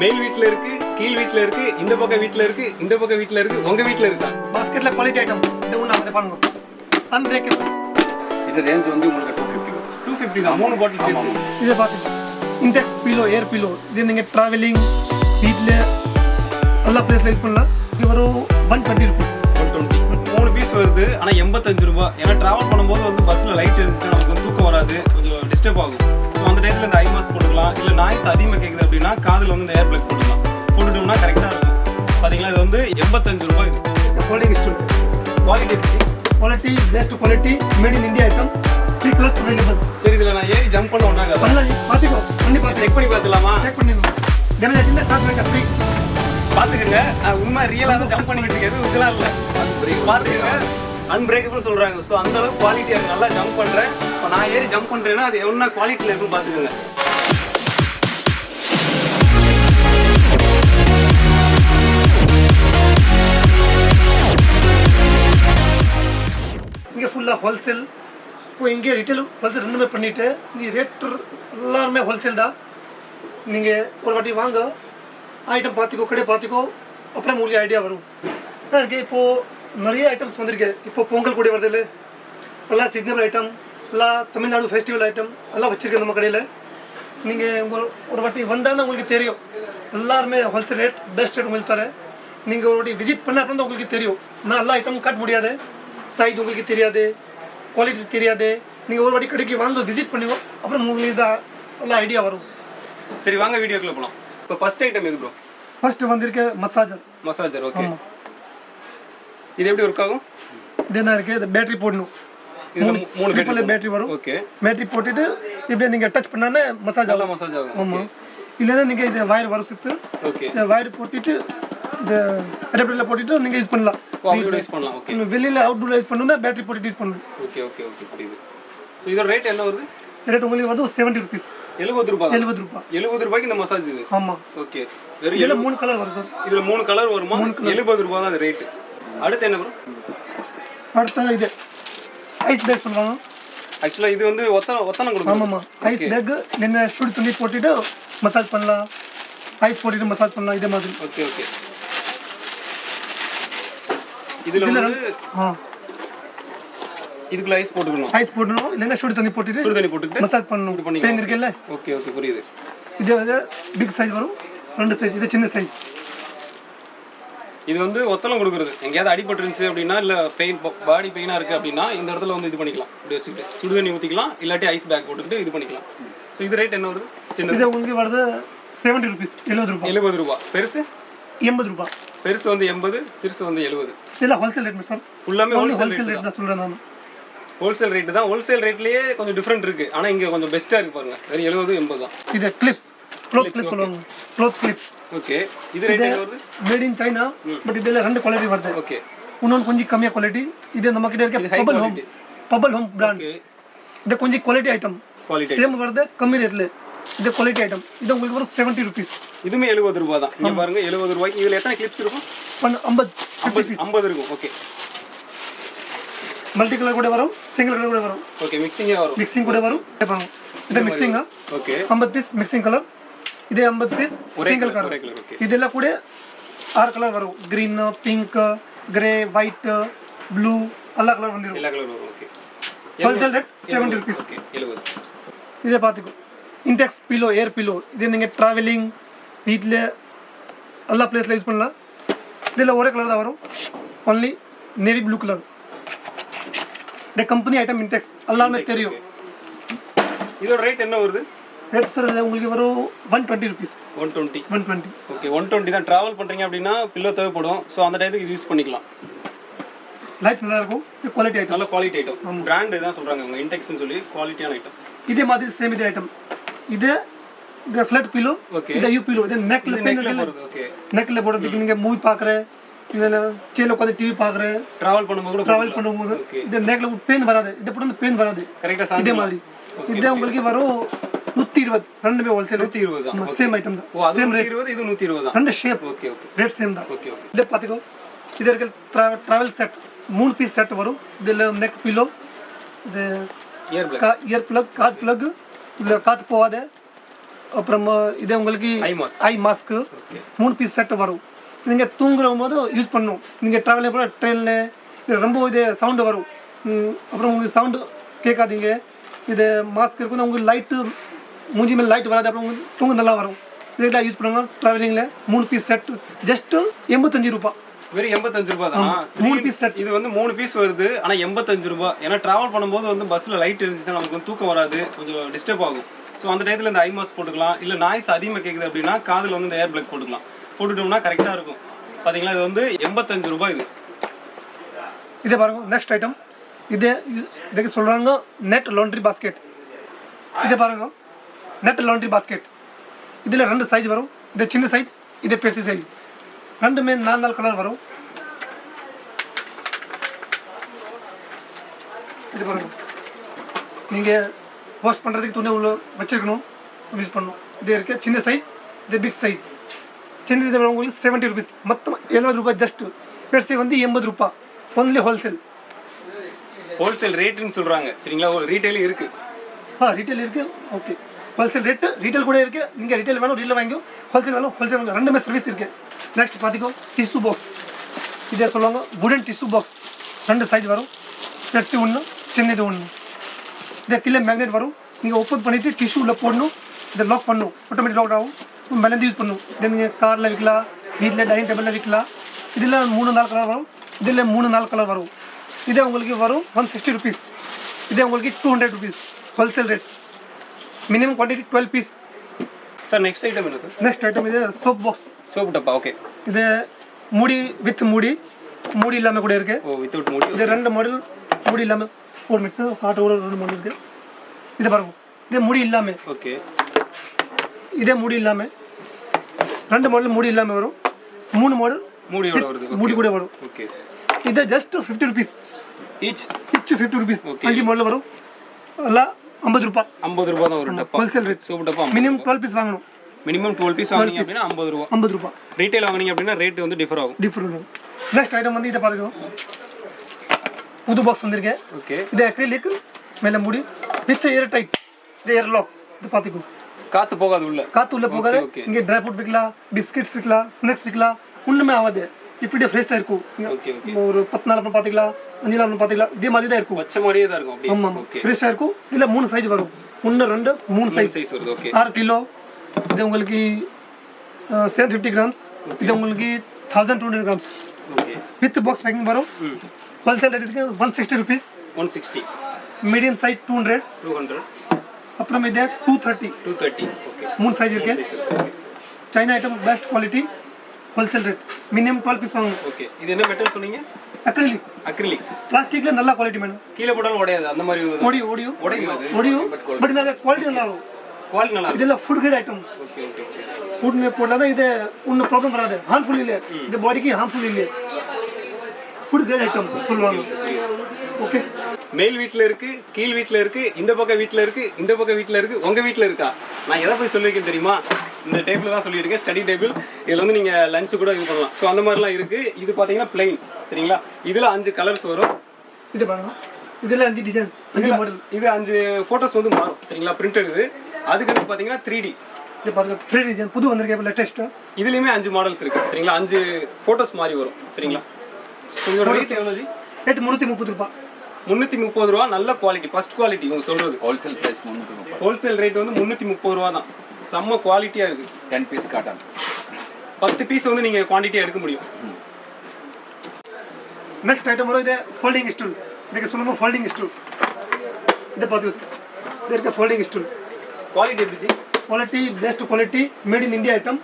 மேல் வீட்ல இருக்கு, கீழ் வீட்ல இருக்கு, இந்த பக்கம் வீட்ல இருக்கு, இந்த பக்கம் வீட்ல இருக்கு, உங்க வீட்ல இருக்கா? பாஸ்கெட்ல குவாலிட்டி ஐட்டம் இது ஒண்ணு அதை பாருங்க. அன்பிரேக்கபிள். இது ரேஞ்ச் வந்து உங்களுக்கு 250 வரும். 250 தான். மூணு பாட்டில் சேர்த்து. இதை பாத்தீங்க. இன்டெக்ஸ் பிலோ, ஏர் பிலோ. இது நீங்க டிராவலிங் வீட்ல எல்லா பிளேஸ்ல யூஸ் பண்ணலாம். இது வரும் 120 ரூபாய். 120. மூணு பீஸ் வருது. ஆனா 85 ரூபாய். ஏன்னா டிராவல் பண்ணும்போது வந்து பஸ்ல லைட் எரிஞ்சுச்சு நமக்கு வந்து தூக்கம் வராது, கொஞ்சம் டிஸ்டர்ப் ஆகும். ஸோ அந்த டைத்துல இந்த ஐ மாஸ்க் போட்டுக்கலாம். இல்லை நாய்ஸ் அதிகமாக கேட்குது அப்படின்னா காதில் வந்து இந்த ஏர் பிளக் போட்டுக்கலாம். போட்டுட்டோம்னா கரெக்டாக இருக்கும். பார்த்தீங்களா, இது வந்து 85 ரூபாய். இது quality best quality made in India item. 3 colours available. சரி, இதில் நான் ஏறி ஜம்ப் பண்ண ஒன்றாங்க. பாத்துக்கோ, பண்ணி பாத்து செக் பண்ணி பார்த்துலாமா? செக் பண்ணிடணும். டேமேஜ் ஆச்சுன்னா ஸ்டார்ட் பண்ணி ஃப்ரீ. பார்த்துக்கங்க, உண்மை ரியலாக தான் ஜம்ப் பண்ணிட்டு இருக்கு. எதுவும் இதெல்லாம் இல்லை. பார்த்துக்கங்க, அன்பிரேக்கபிள் சொல்கிறாங்க. ஸோ அந்த அளவுக்கு குவாலிட்டியாக இருக்கு. நல்லா ஜம்ப் பண்ணுறேன். இப்போ நான் ஏறி ஜம்ப் பண்ணுறேன்னா அது என்ன குவாலிட்டியில் இருக்குன்னு பார்த்துக்கோங்க. இங்கே ஃபுல்லாக ஹோல்சேல். இப்போ இங்கே ரிட்டேல் ஹோல்சேல் ரெண்டுமே பண்ணிவிட்டு இங்கே ரேட் எல்லாருமே ஹோல்சேல் தான். நீங்கள் ஒரு வாட்டி வாங்க, ஐட்டம் பார்த்துக்கோ, கடை பார்த்துக்கோ, அப்புறம் உங்களுக்கு ஐடியா வரும். எனக்கு இப்போது நிறைய ஐட்டம்ஸ் வந்திருக்கு. இப்போ பொங்கல் கூட வருது இல்லை, எல்லாம் சீசனபிள் ஐட்டம், எல்லாம் தமிழ்நாடு ஃபெஸ்டிவல் ஐட்டம் எல்லாம் வச்சுருக்கேன் நம்ம கடையில். நீங்கள் ஒரு வாட்டி வந்தால் உங்களுக்கு தெரியும். எல்லாருமே ஹோல்சேல் ரேட் பெஸ்ட் ரேட் உங்களுக்கு தரேன். நீங்கள் ஒரு வாட்டி விசிட் பண்ண அப்புறம் தான் உங்களுக்கு தெரியும். நான் எல்லா ஐட்டமும் காட்ட முடியாது, சைஸ் உங்களுக்கு தெரியாது, குவாலிட்டி தெரியாது. நீங்கள் ஒரு வாட்டி கடைக்கு வாங்க, விசிட் பண்ணுவோம், அப்புறம் உங்களுக்கு தான் நல்லா ஐடியா வரும். சரி, வாங்க வீடியோக்குள்ள போகலாம். இப்போ ஃபர்ஸ்ட் ஐட்டம் எது ப்ரோ? ஃபர்ஸ்ட் வந்திருக்க மசாஜர். Massager, okay. இது எப்படி ஒர்க் ஆகும்? இது என்ன இருக்குது, இது பேட்டரி போடணும். இதுல மூணு பேட்டரி வரும். ஓகே. பேட்டரி போட்டுட்டு இப்படியே நீங்கள் டச் பண்ணாலே மசாஜ் ஆகும். மசாஜ் ஆகும். ஆமாம். இல்லைன்னா நீங்கள் இது வயர் வரும் சுற்று. ஓகே. இந்த வயர் போட்டுட்டு இந்த அடாப்டரில் போட்டுட்டு நீங்கள் யூஸ் பண்ணலாம். யூஸ் பண்ணலாம். ஓகே. வெளியில் அவுட்டோர் யூஸ் பண்ணணும், பேட்டரி போட்டுட்டு யூஸ் பண்ணணும். ஓகே ஓகே ஓகே, புரியுது. ஸோ இதோட ரேட் என்ன வருது? ரேட் உங்களுக்கு வந்து 70 ருபீஸ். 70 ரூபாய். 70 ரூபாய். 70 ரூபாய்க்கு இந்த மசாஜ் இது? ஆமாம். ஓகே. வெறும் இதில் 3 கலர் வரும் சார். இதில் 3 கலர் வருமா? 70 ரூபாய் தான் அது ரேட்டு. அடுத்து என்ன வரும்? அடுத்த இது ஐஸ் பேக் பண்ணுவாங்க. ஆக்சுவலாக இது வந்து ஒத்தனை கொடுக்கும். ஆமாம், ஐஸ் பேக். என்ன சுடு தண்ணி போட்டுட்டு மசாஜ் பண்ணலாம், ஐஸ் போட்டுட்டு மசாஜ் பண்ணலாம், இதே மாதிரி. Okay okay. இதில் வந்து இதுக்குள்ள ஐஸ் போட்டுக்கணும். ஐஸ் போடணும், இல்லைன்னா சுடு தண்ணி போட்டுட்டு மசாஜ் பண்ணணும். பெயின் இருக்குல்ல? ஓகே ஓகே, புரியுது. இது வந்து பிக் சைஸ் வரும், 2 சைஸ். இது சின்ன சைஸ். இது வந்து ஒத்தலம் கொடுக்குறது. எங்கேயாவது அடிபட்டுருந்துச்சு அப்படின்னா, இல்லை பெயின், பாடி பெயினாக இருக்குது அப்படின்னா இந்த இடத்துல வந்து இது பண்ணிக்கலாம். இப்படி வச்சுக்கிட்டு சுடு தண்ணி ஊற்றிக்கலாம், இல்லாட்டி ஐஸ் பேக் போட்டுக்கிட்டு இது பண்ணிக்கலாம். ஸோ இது ரேட் என்ன வருது? சின்ன இது உங்களுக்கு வருது 70 ருபீஸ். 70 ரூபாய். 70 ரூபாய். பெருசு 80 ரூபாய். பெருசு வந்து 80, சிறுசு வந்து 70. இதெல்லாம் ஹோல்சேல் ரேட் சார். ஃபுல்லாமே ஹோல்சேல் ரேட் தான் சொல்கிறேன் நான். ஹோல்சேல் ரேட்டு தான். ஹோல்சேல் ரேட்லேயே கொஞ்சம் டிஃப்ரெண்ட் இருக்குது. ஆனால் இங்கே கொஞ்சம் பெஸ்ட்டாக இருக்குது பாருங்கள். வெறும் 70, 80 தான். இது கிளிப்ஸ், க்ளோத் கிளிப் சொல்லுவாங்க. Cloth clip. ஓகே. இது ரேட் என்ன வருது? Made in China. பட் இதில் 2 குவாலிட்டி வருது. ஓகே. இன்னொன்று கொஞ்சம் கம்மியாக குவாலிட்டி. இது நம்ம கிட்ட இருக்க பபல் ஹோம் பிராண்ட். இது கொஞ்சம் குவாலிட்டி ஐட்டம். சேம் வருது, கம்மி ரேட்டில். இது குவாலிட்டி ஐட்டம். இது உங்களுக்கு வரும் 70 ருபீஸ். இதுவுமே 70 ரூபாய் தான். இங்கே பாருங்க, 70 ரூபாய்க்கு. இதில் எத்தனை கிளிப்ஸ் இருக்கும்? 50 இருக்கும். ஓகே. மல்டி கலர் கூட வரும், சிங்கிள் கலர் கூட வரும். ஓகே, மிக்சிங்காக வரும். மிக்சிங் கூட வரும். இது மிக்சிங்கா? ஓகே. 50 piece mixing colour. இது 50 பீஸ் சிங்கிள் கலர். இதெல்லாம் கூட 6 கலர் வரும். Green, pink, grey, white, blue எல்லா கலர் வந்துடும். எல்லா கலர் வரும். Okay. Wholesale rate 70 rupees. Okay, 70. இதை பார்த்துக்கோ. இன்டெக்ஸ் பிலோ, ஏர் பிலோ. இது நீங்கள் ட்ராவலிங், வீட்டில் எல்லா பிளேஸில் யூஸ் பண்ணலாம். இதில் ஒரே கலர் தான் வரும், ஒன்லி நேவி ப்ளூ கலர். இந்த கம்பெனி ஐட்டம் இன்டெக்ஸ் எல்லாமே தெரியும். இதோட ரேட் என்ன வருது? ரேட் சார் உங்களுக்கு வரும் 120 ருபீஸ். 120. ஓகே, 120 தான். ட்ராவல் பண்ணுறீங்க அப்படின்னா பில்லோ தேவைப்படும். ஸோ அந்த டைத்துக்கு இது யூஸ் பண்ணிக்கலாம். லைஃப் நல்லா இருக்கும். இது குவாலிட்டி ஐட்டம். நல்ல குவாலிட்டி ஐட்டம். பிராண்டு தான் சொல்கிறாங்க அவங்க, இன்டெக்ஸ்னு சொல்லி. குவாலிட்டியான ஐட்டம். இதே மாதிரி சேம் இதே ஐட்டம். இது ஃப்ளட் பிலோ. இது யூ பிலோ. இது நெக்ல வருது. ஓகே. நெக்ல போடுறதுக்கு நீங்கள் மூவி பார்க்குற, இல்லை சேல உட்காந்து டிவி பார்க்குற, ட்ராவல் பண்ணும்போது இது நெக்ல பெயின் வராது. இது போட்டு பெயின் வராது. கரெக்டாக இதே மாதிரி. இது உங்களுக்கு வரும் 120. ரெண்டுமே ஹோல்சேல். 120 தான். சேம் ஐட்டம் தான். Same rate. 120, இது 120 தான். ரெண்டு shape. Okay okay. Rate same தான். Okay okay. இதை பார்த்துக்கோ. இது இருக்க ட்ராவல் செட் 3 பீஸ் செட் வரும். இதில் நெக் பிலோ, இது இயர் பிளக், காது பிளக், இல்லை காற்று போகாத அப்புறமா இது உங்களுக்கு ஐ மாஸ்க். ஐ மாஸ்க்கு ஓகே 3 பீஸ் செட் வரும். நீங்கள் தூங்குற போது யூஸ் பண்ணணும். நீங்கள் ட்ராவலிங் கூட ட்ரெயினில் ரொம்ப இது சவுண்டு வரும். அப்புறம் உங்களுக்கு சவுண்டு கேட்காதீங்க. இது மாஸ்க் இருக்கும், உங்களுக்கு லைட்டு மூஞ்சி மேலே லைட் வராது. அப்புறம் உங்களுக்கு தூங்க நல்லா வரும். இதெல்லாம் யூஸ் பண்ணுவாங்க ட்ராவலிங்கில். 3 பீஸ் செட் ஜஸ்ட்டு 85 ரூபாய். வெறும் 85 ரூபாய் தான். 3 பீஸ் செட். இது வந்து 3 பீஸ் வருது, ஆனால் 85 ரூபாய். ஏன்னா ட்ராவல் பண்ணும்போது வந்து பஸ்ஸில் லைட் இருந்துச்சுன்னா நமக்கு வந்து தூக்கம் வராது, கொஞ்சம் டிஸ்டர்ப் ஆகும். ஸோ அந்த டயத்தில் இந்த ஐ மாஸ்க் போட்டுக்கலாம். இல்லை நாய்ஸ் அதிகமாக கேட்குது அப்படின்னா காதில் வந்து இந்த ஏர் பிளக் போட்டுக்கலாம். போட்டுட்டோம்னா கரெக்டாக இருக்கும். பார்த்தீங்களா, இது வந்து 85 ரூபாய். இது இதே பாருங்க. நெக்ஸ்ட் ஐட்டம் இதுக்கு சொல்கிறாங்க நெட் லாண்ட்ரி பாஸ்கெட். இதே பாருங்க, நெட் லாண்ட்ரி பாஸ்கெட். இதில் 2 சைஸ் வரும். இது சின்ன சைஸ், இது பெருசு சைஸ். ரெண்டுமே 4 கலர் வரும். இது பாருங்க, நீங்கள் வாஷ் பண்ணுறதுக்கு துணி உள்ள வச்சுருக்கணும், யூஸ் பண்ணணும். இது இருக்கு சின்ன சைஸ், இது பிக் சைஸ். சின்ன இது உங்களுக்கு 70 ருபீஸ், மொத்தம் 70 ரூபாய் ஜஸ்ட். பெருசு வந்து 80 ரூபாய். Only wholesale. ஹோல்சேல் ரேட்டுன்னு சொல்கிறாங்க சரிங்களா. ஒரு ரீட்டைலும் இருக்குது. ரீட்டைல் இருக்குது. ஓகே, ஹோல்சேல் ரேட்டு ரீட்டைல் கூட இருக்குது. நீங்கள் ரீட்டைல் வேணும் ரீட்டைல் வாங்கிக்கோ, ஹோல்சேல் வேணும் ஹோல்சேல் வாங்க. ரெண்டுமே சர்வீஸ் இருக்குது. நெக்ஸ்ட் பார்த்திக்கோ டிஷ்யூ பாக்ஸ். இதே சொல்லுவாங்க வுடன் டிஷ்யூ பாக்ஸ். 2 சைஸ் வரும். பெருசு ஒன்று, சின்னது ஒன்று. இதே கீழே மேக்னெட் வரும். நீங்கள் ஓப்பன் பண்ணிவிட்டு டிஷ்யூ உள்ள போடணும். இதை லாக் பண்ணணும், ஆட்டோமேட்டிக் லாக் ஆகும். மேலேருந்து யூஸ் பண்ணணும். இதை நீங்கள் காரில் விற்கலாம், வீட்டில் டைனிங் டேபிளில் விற்கலாம். இதில் 3-4 கலர் வரும். இதில் 3-4 கலர் வரும். இதே உங்களுக்கு வரும் 160 ருபீஸ். இதே உங்களுக்கு 200 rupees wholesale rate. Minimum quantity 12 piece. Sir next item என்ன சார்? நெக்ஸ்ட் ஐட்டம் இது சோப் பாக்ஸ். சோப்பு டப்பா. ஓகே, இது மூடி வித் மூடி இல்லாமல் கூட இருக்குது. ஓ வித்தவுட் மூடி. இது 2 மாடல் மூடி இல்லாமல். ஒரு மிக்ஸ் ஹாட் கூட 2 மாடல் இருக்குது. இது பாருங்க, இது மூடி இல்லாமல். ஓகே, இதே மூடி இல்லாமல் 2 மாடல் மூடி இல்லாமல் வரும். 3 மாடல் மூடியோட வருது. மூடி கூட வரும். ஓகே, இது just 50 rupees each. 50 rupees. Okay. 5 model வரும். எல்லாம் 50 ரூபாய். 50 ரூபாய் தான் ஒரு டப்பா. Wholesale rate. சோப்பு டப்பா மினிமம் 12 பீஸ் வாங்கணும். மினிமம் 12 பீஸ் வாங்குனீங்க அப்படின்னா 50 ரூபாய். 50 ரூபாய். ரீட்டைல் வாங்குனீங்க அப்படின்னா ரேட் வந்து டிஃபர் ஆகும். டிஃபரெண்ட். நெக்ஸ்ட் ஐட்டம் வந்து இதை பாருங்க, புது பாக்ஸ் வந்திருக்கேன். ஓகே, இது அக்ரிலிக் மேலே மூடி வித் ஏர் டைட். இது ஏர் லாக். இது பார்த்துக்கோ, காத்து போகாது உள்ள. காற்று உள்ள போகாது. Okay. இங்கே ட்ரை ஃப்ரூட் விற்கலாம், பிஸ்கெட்ஸ் விற்கலாம், ஸ்நாக்ஸ் விற்கலாம். ஒன்றுமே ஆகாது. இப்படியே ஃப்ரெஷ்ஷாக இருக்கும். ஓகே ஓகே, ஒரு 10 நாள் அப்புறம் பார்த்துக்கலாம், 5 நாள் அப்புறம் பார்த்துக்கலாம். இதே மாதிரி தான் இருக்கும். பச்சை மாதிரியே தான் இருக்கும் அப்படியே. ஆமாம், ஓகே, ஃப்ரெஷ்ஷாக இருக்கும். இதில் 3 சைஸ் வரும். 1, 2, 3 சைஸ். சைஸ் வருது. Okay, 6 kilo. இது உங்களுக்கு 750 கிராம்ஸ். இது உங்களுக்கு 1200 grams. Okay, with box packing வரும். ஹோல்சேல் ரேட் இருக்கு 160 ருபீஸ். 160. Medium size 200. 200. அப்புறம் இது 230. 230. ஓகே, 3 சைஸ் இருக்கு. China item best quality. Wholesale rate. Minimum 12 piece வாங்கணும். ஓகே, இது என்ன மெட்டல் சொன்னீங்க? அக்ரிலிக். அக்ரிலிக். பிளாஸ்டிக்ல நல்ல குவாலிட்டி மேடம். கீழே போட்டாலும் உடையாது அந்த மாதிரி. ஓடியும் உடையும். பட் நல்ல குவாலிட்டி நல்லா இருக்கும். குவாலிட்டி நல்லா இருக்கு. இதெல்லாம் food grade item. Okay okay okay, food மே போட்டா தான் இது ஒன்றும் ப்ராப்ளம் வராது. ஹார்ம்ஃபுல் இல்லை. இது பாடிக்கு ஹார்ம்ஃபுல் இல்லை. ஃபுட் கிரேட் ஐட்டம் சொல்லுவாங்க. ஓகே, மேல் வீட்டில் இருக்கு, கீழ் வீட்டில் இருக்கு, இந்த பக்கம் வீட்டில் இருக்கு, இந்த பக்கம் வீட்டில் இருக்கு, உங்க வீட்டில் இருக்கா? நான் எதை போய் சொல்லியிருக்கேன் தெரியுமா? இந்த டேபிள் தான் சொல்லியிருக்கேன், ஸ்டடி டேபிள். இதில் வந்து நீங்க லஞ்சு கூட இது பண்ணலாம். ஸோ அந்த மாதிரிலாம் இருக்கு. இது பார்த்தீங்கன்னா பிளைன் சரிங்களா. இதில் 5 கலர்ஸ் வரும். இது பாருங்க, இதில் 5 டிசைன்ஸ், 5 மாடல். இது 5 ஃபோட்டோஸ் வந்து மாறும் சரிங்களா. பிரிண்டட் இது. அதுக்கடுத்து பார்த்தீங்கன்னா 3D. இது பாருங்க 3D டிசைன் புது வந்திருக்கு, இப்போ லேட்டஸ்ட். இதுலேயுமே 5 மாடல்ஸ் இருக்கு சரிங்களா. 5 ஃபோட்டோஸ் மாறி வரும் சரிங்களா. இதோட ரேட் எவ்வளோ? ரேட் 330 ரூபாய். 330 ரூபா. நல்ல குவாலிட்டி, ஃபர்ஸ்ட் குவாலிட்டி. உங்க சொல்றது ஹோல்சேல் பிரைஸ் 330. ஹோல்சேல் ரேட் வந்து 330 ரூபா தான். செம்ம குவாலிட்டியா இருக்கு. 10 பீஸ் காட்டன். 10 பீஸ் வந்து நீங்க குவான்டிட்டி எடுக்க முடியும். நெக்ஸ்ட் ஐட்டம் வரும். இது ஃபோல்டிங் ஸ்டூல். இதுக்கு சொல்லுங்க ஃபோல்டிங் ஸ்டூல். இதை பார்த்து இது இருக்க ஃபோல்டிங் ஸ்டூல். குவாலிட்டி எப்படி? Quality best quality, made in India item.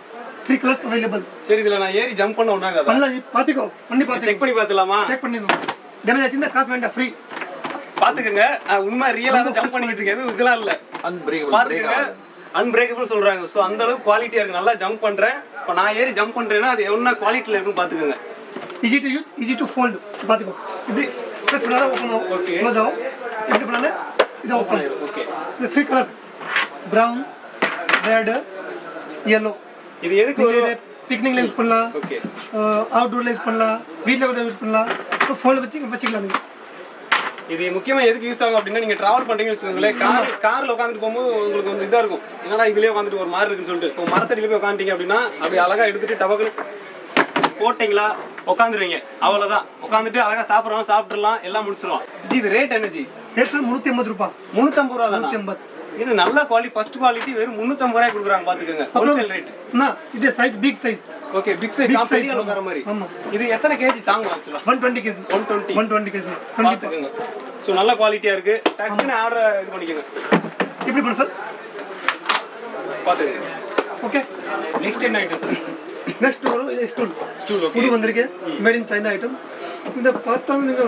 3 colours available. சரி, இதுல நான் ஏறி ஜம்ப் பண்ண ஒண்ணாகாதா? பண்ணலாம், பாத்துக்கோ, பண்ணி பாத்து செக் பண்ணி பார்த்துலாமா? செக் பண்ணிடுங்க. டேமேஜ் ஆச்சுன்னா காசு வேண்டாம், ஃப்ரீ. பாத்துக்கங்க. உண்மை ரியலா தான் ஜம்ப் பண்ணிட்டு இருக்கேன், இதெல்லாம் இல்ல. அன்பிரேக்கபிள். பாத்துக்கங்க, அன்பிரேக்கபிள் சொல்றாங்க. ஸோ அந்த அளவுக்கு குவாலிட்டியா இருக்கு. நல்லா ஜம்ப் பண்றேன். இப்போ நான் ஏறி ஜம்ப் பண்றேன்னா அது என்ன குவாலிட்டியில இருக்குன்னு பாத்துக்கங்க. Easy to use, easy to fold. பாத்துக்கோ, இப்படி ப்ரெஸ் பண்ணாலும் ஓப்பன் ஆகும். ஓகே, க்ளோஸ் ஆகும். இப்படி பண்ணாலும் இது ஓப்பன் ஆகும். ஓகே, இந்த 3 கலர்ஸ், பிரவுன், ரெட், yellow. இது எதுக்கு வரும்? பிக்னிக்ல யூஸ் பண்ணலாம். ஓகே, அவுட்டோர்ல யூஸ் பண்ணலாம், வீட்ல கூட யூஸ் பண்ணலாம். ஃபோல்ட் வச்சுக்கலாம். நீங்க இது முக்கியமா எதுக்கு யூஸ் ஆகும் அப்படின்னா நீங்க டிராவல் பண்றீங்கன்னு வச்சுக்கோங்களேன், கார்ல உட்காந்துட்டு போகும்போது உங்களுக்கு வந்து இதா இருக்கும், என்னடா இதுலயே உட்காந்துட்டு ஒரு மாதிரி இருக்குன்னு சொல்லிட்டு இப்போ மரத்தடியில போய் உட்காந்துட்டீங்க அப்படின்னா அப்படி அழகா எடுத்துட்டு டபக்குன்னு போட்டீங்களா உட்காந்துருவீங்க, அவ்வளவுதான். உட்காந்துட்டு அழகா சாப்பிடலாம் எல்லாம் முடிச்சிருவோம். ஜி இது ரேட் என்ன ஜி? ரேட் 350 ரூபாய். 350 ரூபா தான். 350. இது நல்ல குவாலிட்டி, ஃபர்ஸ்ட் குவாலிட்டி வெறும் 350 ரூபாய் கொடுக்குறாங்க பாத்துக்கோங்க. Wholesale rate. இது size big size. Okay big size பெரிய அளவுற மாதிரி. ஆமா. இது எத்தனை கேஜி தாங்கும் ஆக்சுவலா? 120 கேஜி. 120 கேஜி. பாத்துக்கோங்க. சோ நல்ல குவாலிட்டியா இருக்கு. டக்குன்னு ஆர்டர் இது பண்ணிக்கோங்க. இப்படி பண்ணு சார். பாத்துக்கோங்க. ஓகே. நெக்ஸ்ட் என்ன ஐட்டம் சார்? நெக்ஸ்ட் வரும் இது ஸ்டூல். ஓகே. இது வந்திருக்கு மேட் இன் சைனா ஐட்டம். இந்த பார்த்தா நீங்க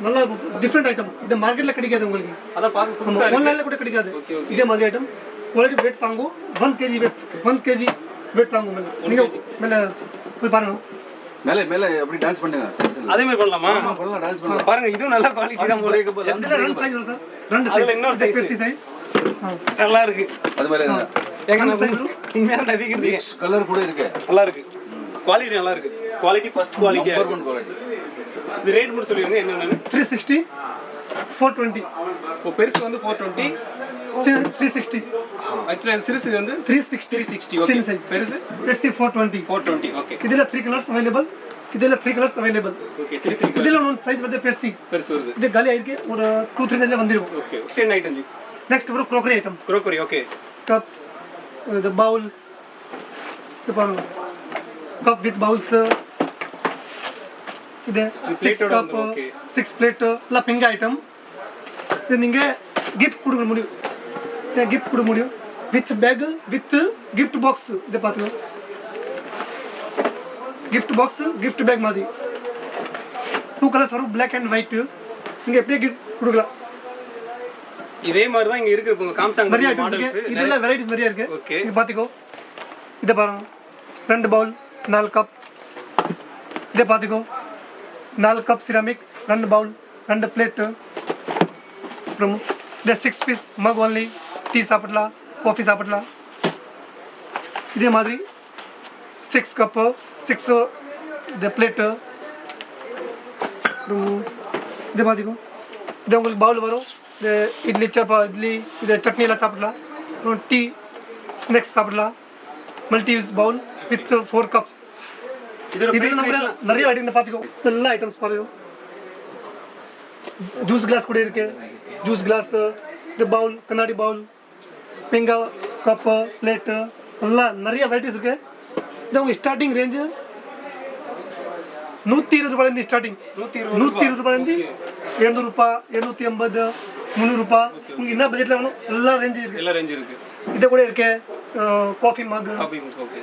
நல்ல டிஃபரண்ட் ஐட்டம். இது மார்க்கெட்ல கிடைக்காது உங்களுக்கு. அத பாக்க புதுசா இருக்கு. ஆன்லைன்ல கூட கிடைக்காது. இதே மாதிரி ஐட்டம் குவாலிட்டி weight தாங்கும். 1 kg weight 1 kg weight தாங்கும். நீங்க மேல போய் பாருங்க. மேல அப்படி டான்ஸ் பண்ணுங்க. அதே மாதிரி பண்ணலாமா? ஆமா பண்ணலாம், டான்ஸ் பண்ணலாம். பாருங்க இதுவும் நல்ல குவாலிட்டி தான் போல. இதுல ரெண்டு சைஸ் வரும் சார். ரெண்டு அதுல சைஸ். இன்னொரு சைஸ் சைஸ். நல்லா இருக்கு. அது மேல என்ன? ஏங்க உண்மையா நம்பிக்கிட்டீங்க. கலர் கூட இருக்கு. நல்லா இருக்கு. குவாலிட்டி நல்லா இருக்கு. குவாலிட்டி ஃபர்ஸ்ட் குவாலிட்டியா இருக்கு. குவாலிட்டி. இது ரேட் மட்டும் சொல்லுங்க என்னன்னு. 360 420. இப்போ பெருசு வந்து 420, 360. ஆக்சுவலி அந்த சிறுசு வந்து 360. ஓகே. சின்ன size. பெருசு பெருசு 420. ஓகே. ಇದೆಲ್ಲ 3 ಕಲರ್ಸ್ ಅವೈಲೇಬಲ್. ಇದೆಲ್ಲ 3 ಕಲರ್ಸ್ ಅವೈಲೇಬಲ್. ಓಕೆ 3 ಇದೆಲ್ಲ ಒಂದು ಸೈಜ್ ಬರುತ್ತೆ பெருசு வருது. ಇದು ಗಾಲಿ ಐಕೆ ಒಂದು 2-3 ನಲ್ಲಿ ಬಂದಿರಬಹುದು. Okay same item ji. Next ಬರೋ crockery item. Crockery okay. Cup the bowls ಇದು ಪಾರು ಕಪ್ ವಿತ್ ಬೌಲ್ಸ್ ಇದೆ. 6 ಕಪ್ 6 ಪ್ಲೇಟ್ ಎಲ್ಲ ಪಿಂಗ ಐಟಮ್. ಇದು ನಿಮಗೆ ಗಿಫ್ಟ್ ಕೊಡ முடியும். ಗಿಫ್ಟ್ ಕೊಡ முடியும் with bag with gift box ಇದೆ ಪಾತ್ರ. गिफ्ट बॉक्स गिफ्ट बैग மாதிரி 2 கலர்ஸ் வரும் black and white. நீங்க எப்படியே gift கொடுக்கலாம். இதே மாதிரி தான் இங்க இருக்கு. உங்க காம்சாங் நிறைய ஐட்டம்ஸ் இருக்கு. இதெல்லாம் வெரைட்டிஸ் நிறைய இருக்கு. ஓகே. நீங்க பாத்துக்கோ. இத பாருங்க. 2 பவுல் 4 கப். இத பாத்துக்கோ. 4 கப் சிராமிக் 2 பவுல் 2 பிளேட். அப்புறம் இந்த 6 பீஸ் மக் only டீ சாப்பிடலாம், காஃபி சாப்பிடலாம். இதே மாதிரி 6 கப் 6 the plate. இது பாத்தீங்க. இது உங்களுக்கு பவுல் வரும். இது இட்லி இட்லி இது சட்னி எல்லாம் சாப்பிடலாம். டீ ஸ்நாக்ஸ் சாப்பிடலாம். Multi use Pavul with 4 cups. இதுல நம்ம நிறைய ஐட்டம் பாத்துக்கோ. எல்லா ஐட்டம்ஸ் பாருங்க. ஜூஸ் கிளாஸ் கூட இருக்கு. ஜூஸ் கிளாஸ் இது பவுல் கண்ணாடி பவுல் பிங்கா கப் பிளேட் எல்லாம் நிறைய வெரைட்டிஸ் இருக்கு. இது உங்க ஸ்டார்டிங் ரேஞ்ச் 120 ரூபாயிலிருந்து ஸ்டார்டிங். 120 ரூபாயிலிருந்து 700 ரூபாய் 780 300 ரூபாய் உங்களுக்கு என்ன பட்ஜெட்ல வேணும் எல்லா ரேஞ்ச் இருக்கு. எல்லா ரேஞ்ச் இருக்கு. இது கூட இருக்கு. Coffee mug okay.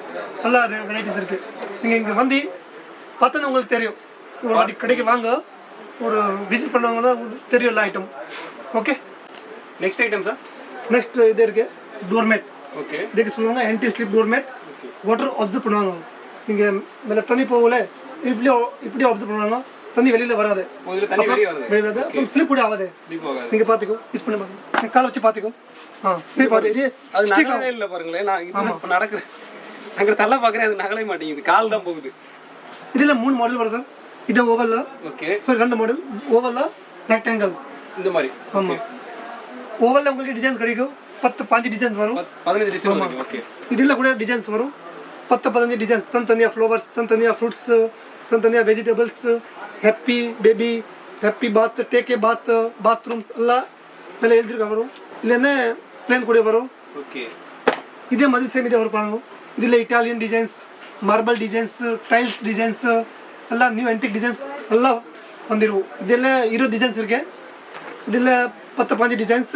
எல்லா வெரைட்டிஸ் இருக்கு. நீங்க இங்க வந்து பார்த்தா உங்களுக்கு தெரியும். ஒரு வாட்டி கடைக்கு வாங்க, ஒரு விசிட் பண்ணுவாங்கன்னா தெரியும் எல்லா item. Okay. Next item sir. Next இது இருக்கு டோர்மேட். ஓகே. இதுக்கு சொல்லுவாங்க anti slip doormat. Water observe பண்ணுவாங்க. நீங்க மேல தண்ணி போகல இப்படி அப்சர்வ் பண்ணுவாங்க. தண்ணி வெளியில வராது. இதுல தண்ணி வெளிய வராது. அப்புறம் ஸ்லிப் கூட ஆகாது. ஸ்லிப் ஆகாது. நீங்க பாத்துக்கோ. யூஸ் பண்ணி பாருங்க. கால் வச்சு பாத்துக்கோ. ஸ்லிப் ஆகாது. அது நகலவே இல்ல பாருங்களேன். நான் இது இப்ப நடக்குறேன். அங்க தள்ள பாக்குறேன், அது நகலே மாட்டேங்குது. கால் தான் போகுது. இதுல 3 மாடல் வருது சார். இது ஓவல்ல. ஓகே. Sir 2 model. ஓவல்ல ரெக்டாங்கிள் இந்த மாதிரி. ஆமா. ஓவல்ல உங்களுக்கு டிசைன்ஸ் கிடைக்கும். 10-15 டிசைன்ஸ் வரும். 15 டிசைன் வரும். ஓகே. இதுல கூட டிசைன்ஸ் வரும். 10-15 டிசைன்ஸ். தனியா ஃப்ளவர்ஸ், தனியா ஃப்ரூட்ஸ், தனியா vegetables, happy baby, happy bath, take a bath, bathrooms எல்லாம் மேலே எழுதிருக்காங்க வரும். இல்லைன்னா பிளேன் கூட வரும். ஓகே. இதே மாதிரி சேம் இதே வரும் பாருங்க. இதில் Italian designs, marble designs, tiles designs எல்லாம் நியூ ஆன்டிக் டிசைன்ஸ் எல்லாம் வந்துடும். இதெல்லாம் 20 டிசைன்ஸ் இருக்கு. இதில் 10-15 டிசைன்ஸ்.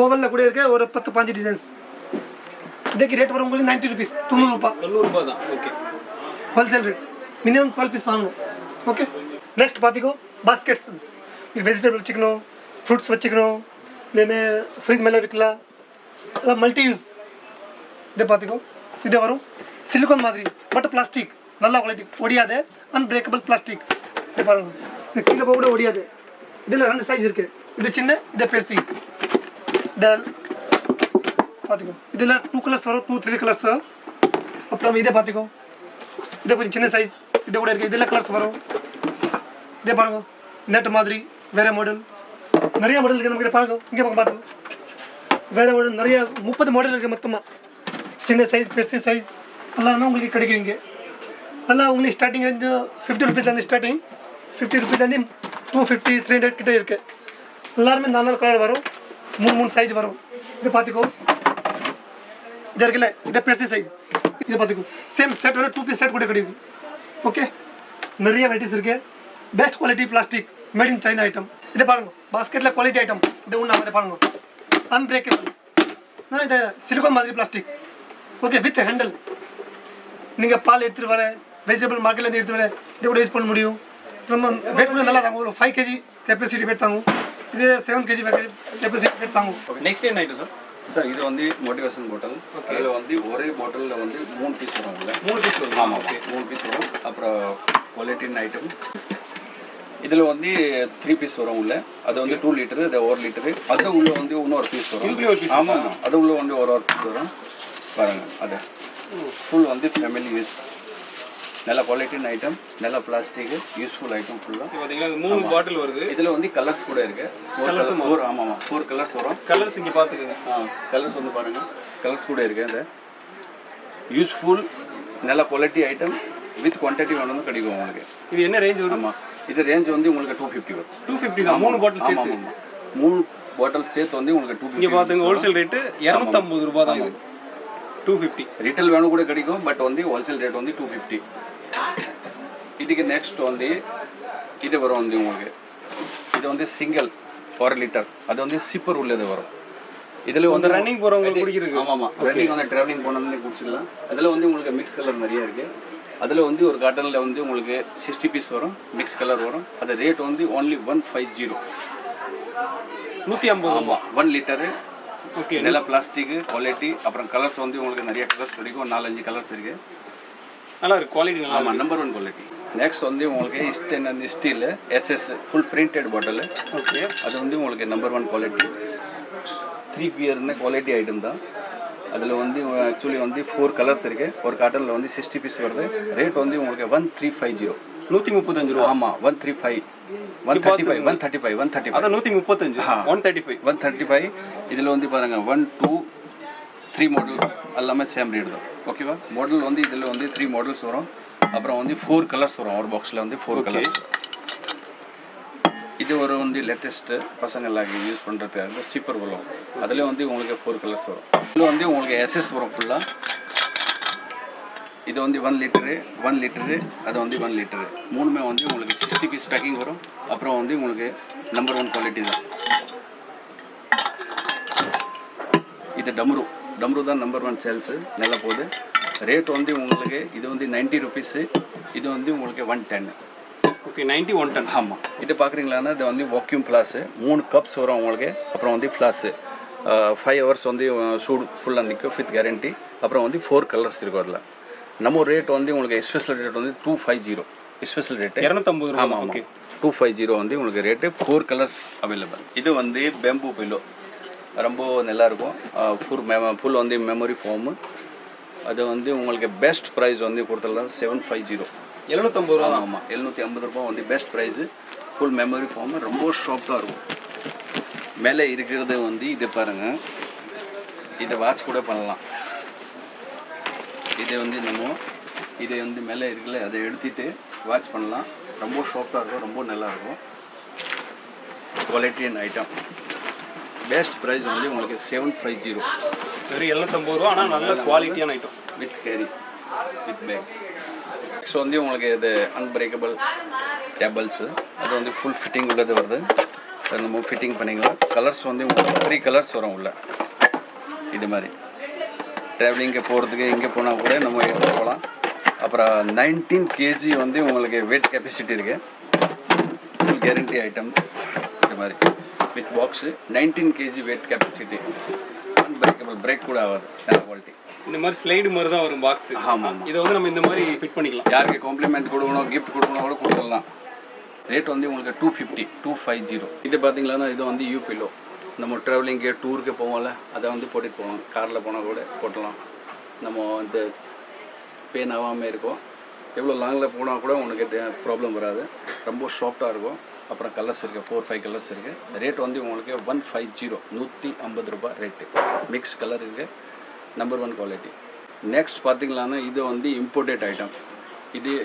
ஓவலில் கூட இருக்கு ஒரு 10-15 டிசைன்ஸ். இதுக்கு ரேட் வரும் உங்களுக்கு 90 rupees 90 ரூபாய். 90 ரூபாய் தான். Okay. Wholesale rate. Minimum 12 piece வாங்கணும். ஓகே. நெக்ஸ்ட் பார்த்திக்கோ பாஸ்கெட்ஸ். வெஜிடபிள் வச்சுக்கணும், ஃப்ரூட்ஸ் வச்சுக்கணும், இல்லைன்னா ஃப்ரிட்ஜ் மேலே வைக்கலாம். எல்லாம் மல்டி யூஸ். இதை பார்த்திக்கோ. இதே வரும் சிலிக்கான் மாதிரி பட் பிளாஸ்டிக் நல்ல குவாலிட்டி, ஒடியாது, அன்பிரேக்கபிள் பிளாஸ்டிக். இது பாருங்க, இந்த கீழே போக கூட ஒடியாது. இதில் 2 சைஸ் இருக்குது. இது சின்ன, இதை பெருசு. இதை பார்த்துக்கோ. இதில் 2 கலர்ஸ் வரும், 2-3 கலர்ஸ். அப்புறம் இதை பார்த்துக்கோ. இதை கொஞ்சம் சின்ன சைஸ், இது கூட இருக்குது. இதில் கலர்ஸ் வரும். இதே பாருங்க, நெட் மாதிரி வேறு மாடல். நிறைய மாடல் இருக்குது நம்மகிட்ட பாருங்க. இங்கே பக்கம் பாருங்க. வேறு ஒரு நிறைய 30 மாடல் இருக்குது மொத்தமாக. சின்ன சைஸ் பெருசு சைஸ் எல்லாமே உங்களுக்கு கிடைக்கும் இங்கே. எல்லாம் உங்களுக்கு ஸ்டார்டிங் ரேஞ்சு 50 ருபீஸ்லேருந்து ஸ்டார்டிங், 50 ருபீஸ்லேருந்து 250 300 கிட்டே இருக்குது. எல்லாருமே 4 கலர் வரும், 3 சைஸ் வரும். இது பார்த்துக்கோ, இது இருக்குல்ல, இதை பெருசு சைஸ், இதை பார்த்துக்கோ. சேம் செட் வந்து 2 பீஸ் செட் கூட கிடைக்கும். ஓகே, நிறைய வெரைட்டிஸ் இருக்குது. Best quality plastic made in China item. இதை பாருங்க, பாஸ்கெட்டில் குவாலிட்டி ஐட்டம். இது ஒன்று இதை பாருங்க, அன்பிரேக்கபிள். நான் இதை சிலிக்கான் மாதிரி பிளாஸ்டிக். Okay, with handle. நீங்கள் பால் எடுத்துகிட்டு வர, வெஜிடபிள் மார்க்கெட்லேருந்து எடுத்துகிட்டு வர, இது கூட யூஸ் பண்ண முடியும். நம்ம வெயிட் கூட நல்லா தாங்கும். ஒரு 5 kg கெப்பாசிட்டி வெயிட் தாங்கும். இது 7 kg கெப்பாசிட்டி வெயிட் தாங்கும். நெக்ஸ்ட் என்ன ஐட்டம் சார்? சார் இது வந்து மோட்டிவேஷன் பாட்டில். அதில் வந்து ஒரே பாட்டிலில் வந்து 3 பீஸ் வரும். உள்ள 3 பீஸ் வரும். ஆமாம், 3 பீஸ் வரும். அப்புறம் குவாலிட்டின் ஐட்டம் இதில் வந்து 3 பீஸ் வரும். உள்ள அது வந்து 2 லிட்டரு, அது 1 லிட்டரு. அது உள்ள வந்து இன்னொரு பீஸ் வரும். இதுக்குள்ளே ஒரு பீஸ். ஆமாம், அது உள்ள வந்து ஒரு பீஸ் வரும். பாருங்கள், அது ஃபுல் வந்து ஃபேமிலி யூஸ். நல்ல குவாலிட்டின் ஐட்டம், நல்ல பிளாஸ்டிக் யூஸ்ஃபுல் ஐட்டம் ஃபுல்லாக. பார்த்தீங்களா, இது 3 பாட்டில் வருது. இதில் வந்து கலர்ஸ் கூட இருக்கு. கலர்ஸும் 4 ஆமாம் 4 கலர்ஸ் வரும். கலர்ஸ் இங்கே பார்த்துக்கோங்க. கலர்ஸ் வந்து பாருங்க, கலர்ஸ் கூட இருக்கு. அந்த யூஸ்ஃபுல் நல்ல குவாலிட்டி ஐட்டம் வித் குவான்டிட்டி வேணும்னு கிடைக்கும் உங்களுக்கு. இது என்ன ரேஞ்ச் வரும்? ஆமாம், இது ரேஞ்ச் வந்து உங்களுக்கு 250 வரும். 250 தான் 3 பாட்டில் சேர்த்து. ஆமாம், 3 பாட்டில் சேர்த்து வந்து உங்களுக்கு 250. இங்கே பார்த்துங்க, ஹோல்சேல் ரேட்டு 250 ரூபா தான். இது 250. ரீட்டைல் வேணும் கூட கிடைக்கும், பட் வந்து ஹோல்சேல் ரேட் வந்து 250. இதுக்கு நெக்ஸ்ட் வந்து இது வரும் வந்து உங்களுக்கு. இது வந்து சிங்கிள் 1 லிட்டர். அது வந்து சிப்பர் உள்ளது வரும். இதில் வந்து ரன்னிங் போகிறவங்க குடிக்கிறது. ஆமாம், ரன்னிங் வந்து ட்ராவலிங் போனோம்னு குடிச்சிடலாம். அதில் வந்து உங்களுக்கு மிக்ஸ் கலர் நிறைய இருக்குது. அதில் வந்து ஒரு காட்டனில் வந்து உங்களுக்கு 60 பீஸ் வரும், மிக்ஸ் கலர் வரும். அது ரேட் வந்து ஓன்லி 150. 150. ஆமாம், 1 லிட்டரு. ஓகே, நல்ல பிளாஸ்டிக்கு குவாலிட்டி. அப்புறம் கலர்ஸ் வந்து உங்களுக்கு நிறைய கலர்ஸ் கிடைக்கும். 4-5 கலர்ஸ் இருக்குது. நல்லா இருக்கு, குவாலிட்டி நல்லா. ஆமாம், நம்பர் 1 குவாலிட்டி. நெக்ஸ்ட் வந்து உங்களுக்கு ஸ்டீல் SS ஃபுல் பிரிண்டட் பாட்டில். ஓகே, அது வந்து உங்களுக்கு நம்பர் 1 குவாலிட்டி. 3 பியர்னு குவாலிட்டி ஐட்டம் தான். அதில் வந்து ஆக்சுவலி வந்து 4 கலர்ஸ் இருக்குது. ஒரு காட்டனில் வந்து 60 பீஸ் வருது. ரேட் வந்து உங்களுக்கு 1350. 135 ரூபா. ஆமாம், 135 135 135 135. அதான் 135. 135 135. இதில் வந்து பாருங்கள் 1 2 3 மாடல் எல்லாமே சேம் ரேட் தான். ஓகேவா? மாடல் வந்து இதில் வந்து 3 மாடல்ஸ் வரும். அப்புறம் வந்து 4 கலர்ஸ் வரும். ஒரு பாக்ஸில் வந்து 4 கலர்ஸ். இது ஒரு வந்து லேட்டஸ்ட்டு பசங்க எல்லாம் யூஸ் பண்ணுறதுக்காக சீப்பர் வரும். அதில் வந்து உங்களுக்கு 4 கலர்ஸ் வரும். இதில் வந்து உங்களுக்கு SS வரும் ஃபுல்லாக. இது வந்து 1 லிட்டரு, 1 லிட்டரு, அது வந்து 1 லிட்டரு. மூணுமே வந்து உங்களுக்கு 60 பீஸ் பேக்கிங் வரும். அப்புறம் வந்து உங்களுக்கு நம்பர் 1 குவாலிட்டி தான். இது டம்ரு தான் நம்பர் 1 சேல்ஸு, நல்லா போகுது. ரேட் வந்து உங்களுக்கு இது வந்து 90 ருபீஸு. இது வந்து உங்களுக்கு 110. ஓகே, 90 110. ஆமாம், இது பார்க்குறீங்களான்னா இது வந்து வாக்யூம் ஃப்ளாஸு. 3 கப்ஸ் வரும் உங்களுக்கு. அப்புறம் வந்து ஃப்ளாஸு 5 hours வந்து சூடு ஃபுல்லாக நிற்கும் வித் கேரண்டி. அப்புறம் வந்து 4 கலர்ஸ் இருக்கும் அதில். நம்ம ரேட் வந்து உங்களுக்கு ஸ்பெஷல் ரேட் வந்து 250. ஸ்பெஷல் ரேட்டு 250 ரூபா. ஆமாம், ஓகே, 250 வந்து உங்களுக்கு ரேட்டு. 4 colours available. இது வந்து பேம்பு பில்லோ, ரொம்ப நல்லாயிருக்கும். ஃபுல் வந்து மெமரி ஃபோமு. அது வந்து உங்களுக்கு பெஸ்ட் ப்ரைஸ் வந்து கொடுத்துடலாம் 750. 750 ரூபா. ஆமாம், 750 ரூபா வந்து best price. Full memory foam, ரொம்ப ஷார்ப்பாக இருக்கும். மேலே இருக்கிறது வந்து இது பாருங்கள், இதை வாட்ச் கூட பண்ணலாம். இதை வந்து இதை வந்து மேலே இருக்குல்ல, அதை எடுத்துகிட்டு வாட்ச் பண்ணலாம். ரொம்ப ஷார்ப்பாக இருக்கும், ரொம்ப நல்லாயிருக்கும். Quality and item. Best price வந்து உங்களுக்கு 750. வெறும் 750 ரூபா. ஆனால் நல்ல குவாலிட்டியான item with carry with bag. Next வந்து உங்களுக்கு இது அன்பிரேக்கபிள் டேபிள்ஸு. அது வந்து ஃபுல் ஃபிட்டிங் உள்ளது வருது. அது நம்ம ஃபிட்டிங் பண்ணிக்கலாம். கலர்ஸ் வந்து உங்களுக்கு 3 கலர்ஸ் வரும் உள்ள. இது மாதிரி ட்ராவலிங்கு போகிறதுக்கு இங்கே போனால் கூட நம்ம எடுத்து போகலாம். அப்புறம் 19 kg வந்து உங்களுக்கு வெயிட் கெப்பாசிட்டி இருக்குது. Full guarantee item. இது மாதிரி with box 19 kg wait capacity. Unbreakable, break கூட ஆகாது. நல்ல குவாலிட்டி. இந்த மாதிரி ஸ்லைடு மாதிரி தான் வரும் பாக்ஸ். ஆமாம், இதை வந்து நம்ம இந்த மாதிரி ஃபிட் பண்ணிக்கலாம். யாருக்கு காம்ப்ளிமெண்ட் கொடுக்கணும், கிஃப்ட் கொடுக்கணும் கூட கொடுத்துடலாம். ரேட் வந்து உங்களுக்கு 250. இது பார்த்தீங்களா, இது வந்து யூபிலோ. நம்ம ட்ராவலிங்கு டூருக்கு போவோம்ல, அதை வந்து போட்டுட்டு போவோம். காரில் போனால் கூட போட்டலாம். நம்ம இந்த பெயின் ஆகாமல் இருக்கும். எவ்வளோ லாங்கில் போனால் கூட உனக்கு ப்ராப்ளம் வராது. ரொம்ப சாஃப்டாக இருக்கும். அப்புறம் கலர்ஸ் இருக்குது 4-5 கலர்ஸ் இருக்குது. ரேட் வந்து உங்களுக்கு 150 150 ரூபாய் ரேட்டு. மிக்ஸ் கலர் இருக்குது, நம்பர் 1 குவாலிட்டி. நெக்ஸ்ட் பார்த்தீங்களான்னா இது வந்து இம்போர்ட்டட் ஐட்டம்.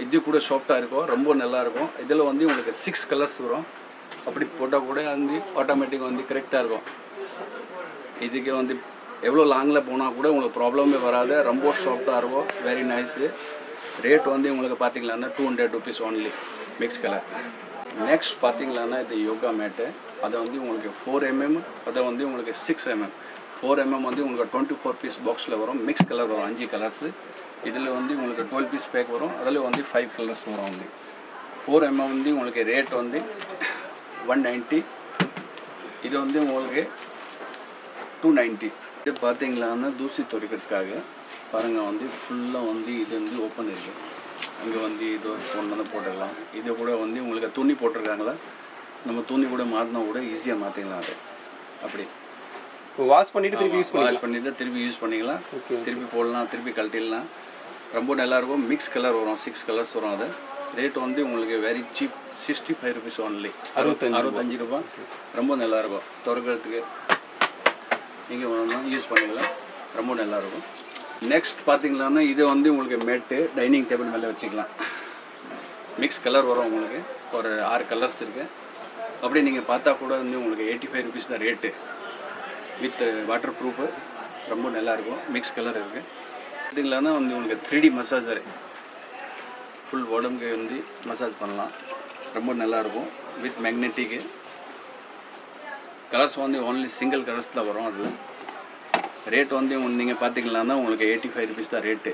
இது கூட சாஃப்டாக இருக்கும், ரொம்ப நல்லாயிருக்கும். இதில் வந்து உங்களுக்கு 6 கலர்ஸ் வரும். அப்படி போட்டால் கூட வந்து ஆட்டோமேட்டிக் வந்து கரெக்டாக இருக்கும். இதுக்கு வந்து எவ்வளோ லாங்கில் போனால் கூட உங்களுக்கு ப்ராப்ளமே வராது, ரொம்ப சாஃப்டாக இருக்கும், வெரி நைஸு. ரேட் வந்து உங்களுக்கு பார்த்தீங்களான்னா 200 rupees only, mix colour. Next பார்த்தீங்களான்னா இது யோகா மேட்டு. அதை வந்து உங்களுக்கு 4 mm, அதை வந்து உங்களுக்கு 6 mm. 4 mm வந்து உங்களுக்கு 24 பீஸ் பாக்ஸில் வரும், மிக்ஸ் கலர் வரும், 5 கலர்ஸு. இதில் வந்து உங்களுக்கு 12 பீஸ் பேக் வரும், அதில் வந்து 5 கலர்ஸ் வரும் வந்து. 4 mm வந்து உங்களுக்கு ரேட் வந்து 190. இது வந்து உங்களுக்கு 290. இது பார்த்தீங்களான்னா தூசி துடைக்கிறதுக்காக பாருங்கள் வந்து ஃபுல்லாக வந்து இது வந்து ஓப்பன் இருக்குது. அங்கே வந்து இது கொண்டு வந்து போட்டுக்கலாம். இது கூட வந்து உங்களுக்கு துணி போட்டிருக்காங்களா, நம்ம துணி கூட மாற்றினா கூட ஈஸியாக மாற்றிக்கலாம். அது அப்படி வாஷ் பண்ணிவிட்டு திருப்பி யூஸ் பண்ணி வாஷ் பண்ணிவிட்டு திருப்பி யூஸ் பண்ணிக்கலாம், திருப்பி போடலாம், திருப்பி கழட்டிடலாம். ரொம்ப நல்லாயிருக்கும். மிக்ஸ் கலர் வரும், 6 கலர்ஸ் வரும். அது ரேட் வந்து உங்களுக்கு வெரி சீப், 65 rupees ஒன்லி, 65 ரூபாய். ரொம்ப நல்லாயிருக்கும். துறக்கிறதுக்கு நீங்கள் வேணும்னா யூஸ் பண்ணிக்கலாம், ரொம்ப நல்லாயிருக்கும். நெக்ஸ்ட் பார்த்தீங்களான்னா இது வந்து உங்களுக்கு மேட்டு டைனிங் டேபிள் மேலே வச்சுக்கலாம். மிக்ஸ் கலர் வரும், உங்களுக்கு ஒரு 6 கலர்ஸ் இருக்குது. அப்படி நீங்கள் பார்த்தா கூட வந்து உங்களுக்கு 85 rupees தான் ரேட்டு, வித் வாட்டர் ப்ரூஃபு. ரொம்ப நல்லாயிருக்கும். மிக்ஸ் கலர் இருக்குது. பார்த்தீங்களான்னா வந்து உங்களுக்கு 3D மசாஜர், ஃபுல் உடம்புக்கு வந்து மசாஜ் பண்ணலாம். ரொம்ப நல்லாயிருக்கும். வித் மேக்னெட்டிக்கு. கலர்ஸ் வந்து ஓன்லி சிங்கிள் கலர்ஸில் வரும். அது ரேட் வந்து நீங்கள் பார்த்தீங்களான்னா உங்களுக்கு 85 rupees தான் ரேட்டு.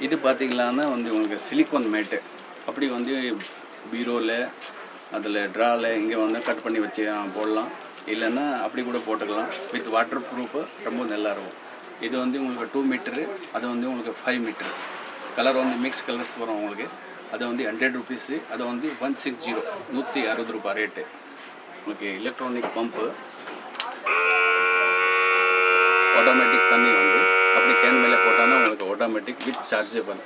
இது பார்த்தீங்களான்னா வந்து உங்களுக்கு சிலிக்கான் மேட்டு. அப்படி வந்து பீரோவில் அதில் ட்ராவில் இங்கே வந்து கட் பண்ணி வச்சு போடலாம், இல்லைன்னா அப்படி கூட போட்டுக்கலாம். With water proof. ரொம்ப நல்லாயிருக்கும். இது வந்து உங்களுக்கு 2 மீட்டரு, அது வந்து உங்களுக்கு 5 மீட்டரு. கலர் வந்து மிக்ஸ் கலர்ஸ் வரும் உங்களுக்கு. அது வந்து 100 rupees, அது வந்து 160 160 ரூபாய் ரேட்டு. உங்களுக்கு எலக்ட்ரானிக் பம்பு, ஆட்டோமேட்டிக் தண்ணி வந்து அப்படி கேன் மேலே போட்டாங்கன்னா உங்களுக்கு ஆட்டோமேட்டிக் வித் சார்ஜபிள்.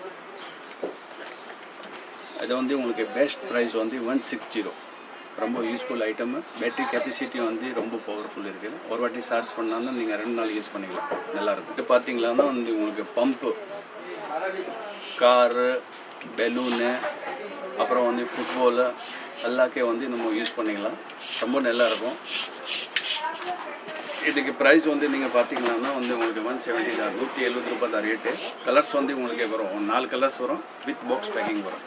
இது வந்து உங்களுக்கு பெஸ்ட் ப்ரைஸ் வந்து 160. ரொம்ப யூஸ்ஃபுல் ஐட்டமு. பேட்டரி கெப்பாசிட்டி வந்து ரொம்ப பவர்ஃபுல் இருக்குது. ஒரு வாட்டி சார்ஜ் பண்ணாலும் நீங்கள் 2 நாள் யூஸ் பண்ணிக்கலாம், நல்லாயிருக்கும். இது பார்த்தீங்களான்னா வந்து உங்களுக்கு பம்பு, காரு, பெலூனு, அப்புறம் வந்து ஃபுட்பாலு எல்லாக்கே வந்து நம்ம யூஸ் பண்ணிக்கலாம். ரொம்ப நல்லாயிருக்கும். இதுக்கு ப்ரைஸ் வந்து நீங்கள் பார்த்தீங்களான்னா வந்து உங்களுக்கு 170 தான், 170 ரூபாய் தான் ரேட்டு. கலர்ஸ் வந்து உங்களுக்கு வரும், 4 கலர்ஸ் வரும், வித் பாக்ஸ் பேக்கிங் வரும்.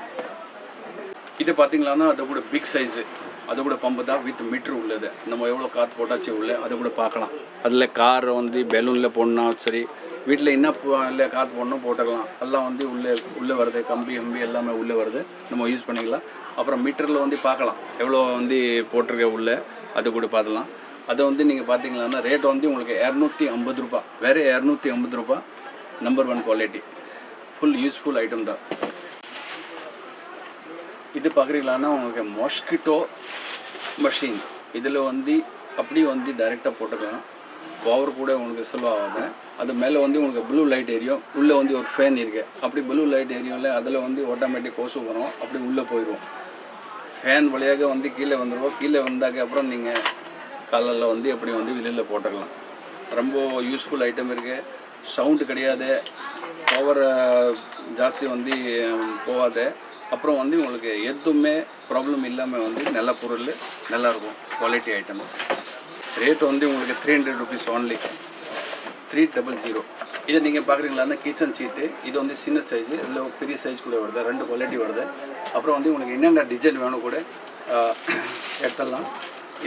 இது பார்த்தீங்களான்னா அதை கூட பிக் சைஸு, அது கூட பம்பு தான், வித் மீட்ரு உள்ளது. நம்ம எவ்வளோ காற்று போட்டாச்சு உள்ள அதை கூட பார்க்கலாம். அதில் கார் வந்து பெலூனில் போடணும், சரி வீட்டில் என்ன இல்லை காற்று போடணும் போட்டுக்கலாம். எல்லாம் வந்து உள்ளே வருது, கம்பி எல்லாமே உள்ளே வருது, நம்ம யூஸ் பண்ணிக்கலாம். அப்புறம் மீட்டரில் வந்து பார்க்கலாம் எவ்வளோ வந்து போட்டிருக்க உள்ளே, அது கூட பார்த்துக்கலாம். அதை வந்து நீங்கள் பார்த்தீங்களான்னா ரேட் வந்து உங்களுக்கு 250 ரூபாய், வேறு 250 ரூபாய். Number 1 quality, full useful item தான். இது பார்க்குறீங்களான்னா உங்களுக்கு மாஸ்கிட்டோ மஷின். இதில் வந்து அப்படி வந்து டைரெக்டாக போட்டுக்கலாம். பவர் கூட உங்களுக்கு செலவு ஆகாது. அது மேலே வந்து உங்களுக்கு ப்ளூ லைட் எரியும், உள்ளே வந்து ஒரு ஃபேன் இருக்குது. அப்படி ப்ளூ லைட் எரியும்ல, அதில் வந்து ஆட்டோமேட்டிக் கொசு வரும், அப்படி உள்ளே போயிடும். ஃபேன் வழியாக வந்து கீழே வந்துடுவோம். கீழே வந்தாக்க அப்புறம் நீங்கள் காலில் வந்து எப்படி வந்து வெளியில் போட்டுக்கலாம். ரொம்ப யூஸ்ஃபுல் ஐட்டம் இருக்குது. சவுண்டு கிடையாது, பவர் ஜாஸ்தி வந்து போகாது. அப்புறம் வந்து உங்களுக்கு எதுவுமே ப்ராப்ளம் இல்லாமல் வந்து நல்ல பொருள், நல்லாயிருக்கும். Quality items. ரேட் வந்து உங்களுக்கு 300 rupees ஒன்லி, 300. இதை நீங்கள் பார்க்குறீங்களான்னா கிச்சன் சீட்டு. இது வந்து சின்ன சைஸு, இதில் பெரிய சைஸ் கூட வருது, 2 குவாலிட்டி வருது. அப்புறம் வந்து உங்களுக்கு என்னென்ன டிசைன் வேணும் கூட எடுத்துடலாம்.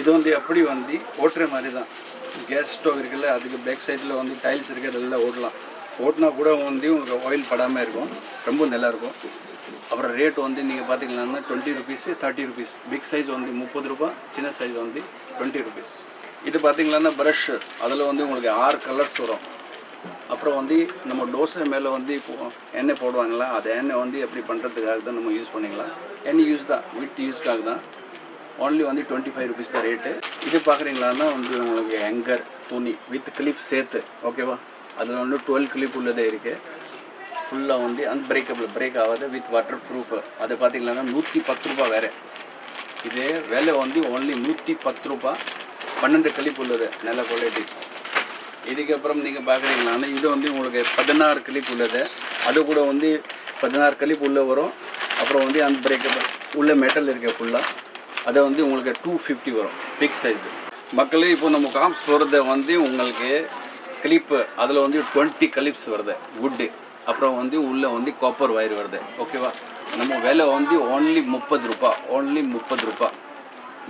இது வந்து எப்படி வந்து ஓட்டுற மாதிரி தான். கேஸ் ஸ்டவ் இருக்குல்ல, அதுக்கு பேக் சைடில் வந்து டைல்ஸ் இருக்குது, அதெல்லாம் ஓட்டலாம். ஓட்டினா கூட வந்து உங்களுக்கு ஆயில் படாமல் இருக்கும், ரொம்ப நல்லாயிருக்கும். அப்புறம் ரேட் வந்து நீங்கள் பார்த்தீங்கன்னா 20 rupees 30 rupees. பிக் சைஸ் வந்து 30 ரூபாய், சின்ன சைஸ் வந்து 20 rupees. இது பார்த்தீங்களான்னா ப்ரஷ், அதில் வந்து உங்களுக்கு 6 கலர்ஸ் வரும். அப்புறம் வந்து நம்ம தோசை மேலே வந்து எண்ணெய் போடுவாங்களா, அது எண்ணெய் வந்து எப்படி பண்ணுறதுக்காக தான் நம்ம யூஸ் பண்ணிக்கலாம். எண்ணெய் யூஸ் தான், வித் யூஸ்க்காக தான். ஓன்லி வந்து 25 rupees தான் ரேட்டு. இது பார்க்குறீங்களான்னா வந்து உங்களுக்கு ஹேங்கர் துணி வித் கிளிப் சேர்த்து, ஓகேவா? அதில் வந்து 12 கிளிப் உள்ளதே இருக்குது. ஃபுல்லாக வந்து அன்பிரேக்கபிள், பிரேக் ஆகாது, வித் வாட்டர் ப்ரூஃப். அது பார்த்தீங்களான்னா 110 ரூபாய் வேறு. இது விலை வந்து ஓன்லி 110 ரூபா 12 கிளிப் உள்ளது நல்ல குவாலிட்டி. இதுக்கப்புறம் நீங்கள் பார்க்குறீங்களான்னா இது வந்து உங்களுக்கு 16 கிளிப் உள்ளது. அது கூட வந்து 16 கிளிப் உள்ளே வரும். அப்புறம் வந்து அன்பிரேக்கபிள் உள்ள மெட்டல் இருக்க ஃபுல்லாக அதை வந்து உங்களுக்கு 250 வரும் பிக் சைஸு. மக்களே இப்போ நம்ம காம்ஸ் போகிறது வந்து உங்களுக்கு கிளிப்பு அதில் வந்து 20 கிளிப்ஸ் வருது வுட்டு. அப்புறம் வந்து உள்ளே வந்து காப்பர் வயர் வருது. ஓகேவா? நம்ம விலை வந்து ஓன்லி 30 ரூபா, ஓன்லி 30 ரூபா.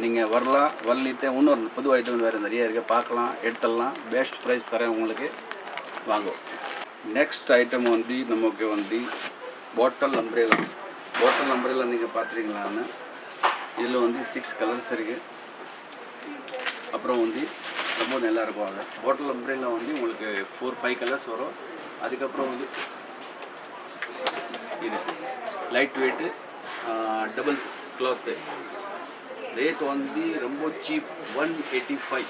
நீங்கள் வரலாம், வரலிட்டு இன்னொரு புது ஐட்டம் வேறு நிறைய இருக்குது, பார்க்கலாம், எடுத்துடலாம். பெஸ்ட் ப்ரைஸ் தரேன் உங்களுக்கு, வாங்குவோம். நெக்ஸ்ட் ஐட்டம் வந்து நமக்கு வந்து பாட்டில் அம்ப்ரேலா. பாட்டில் அம்ப்ரேலா நீங்கள் பார்த்துருக்கீங்களான்னு இதில் வந்து 6 கலர்ஸ் இருக்குது. அப்புறம் வந்து ரொம்ப நல்லாயிருக்கும். அது பாட்டில் அம்ப்ரேலா வந்து உங்களுக்கு 4-5 கலர்ஸ் வரும். அதுக்கப்புறம் வந்து இது light weight double cloth. Rate வந்து ரொம்ப சீப் 185.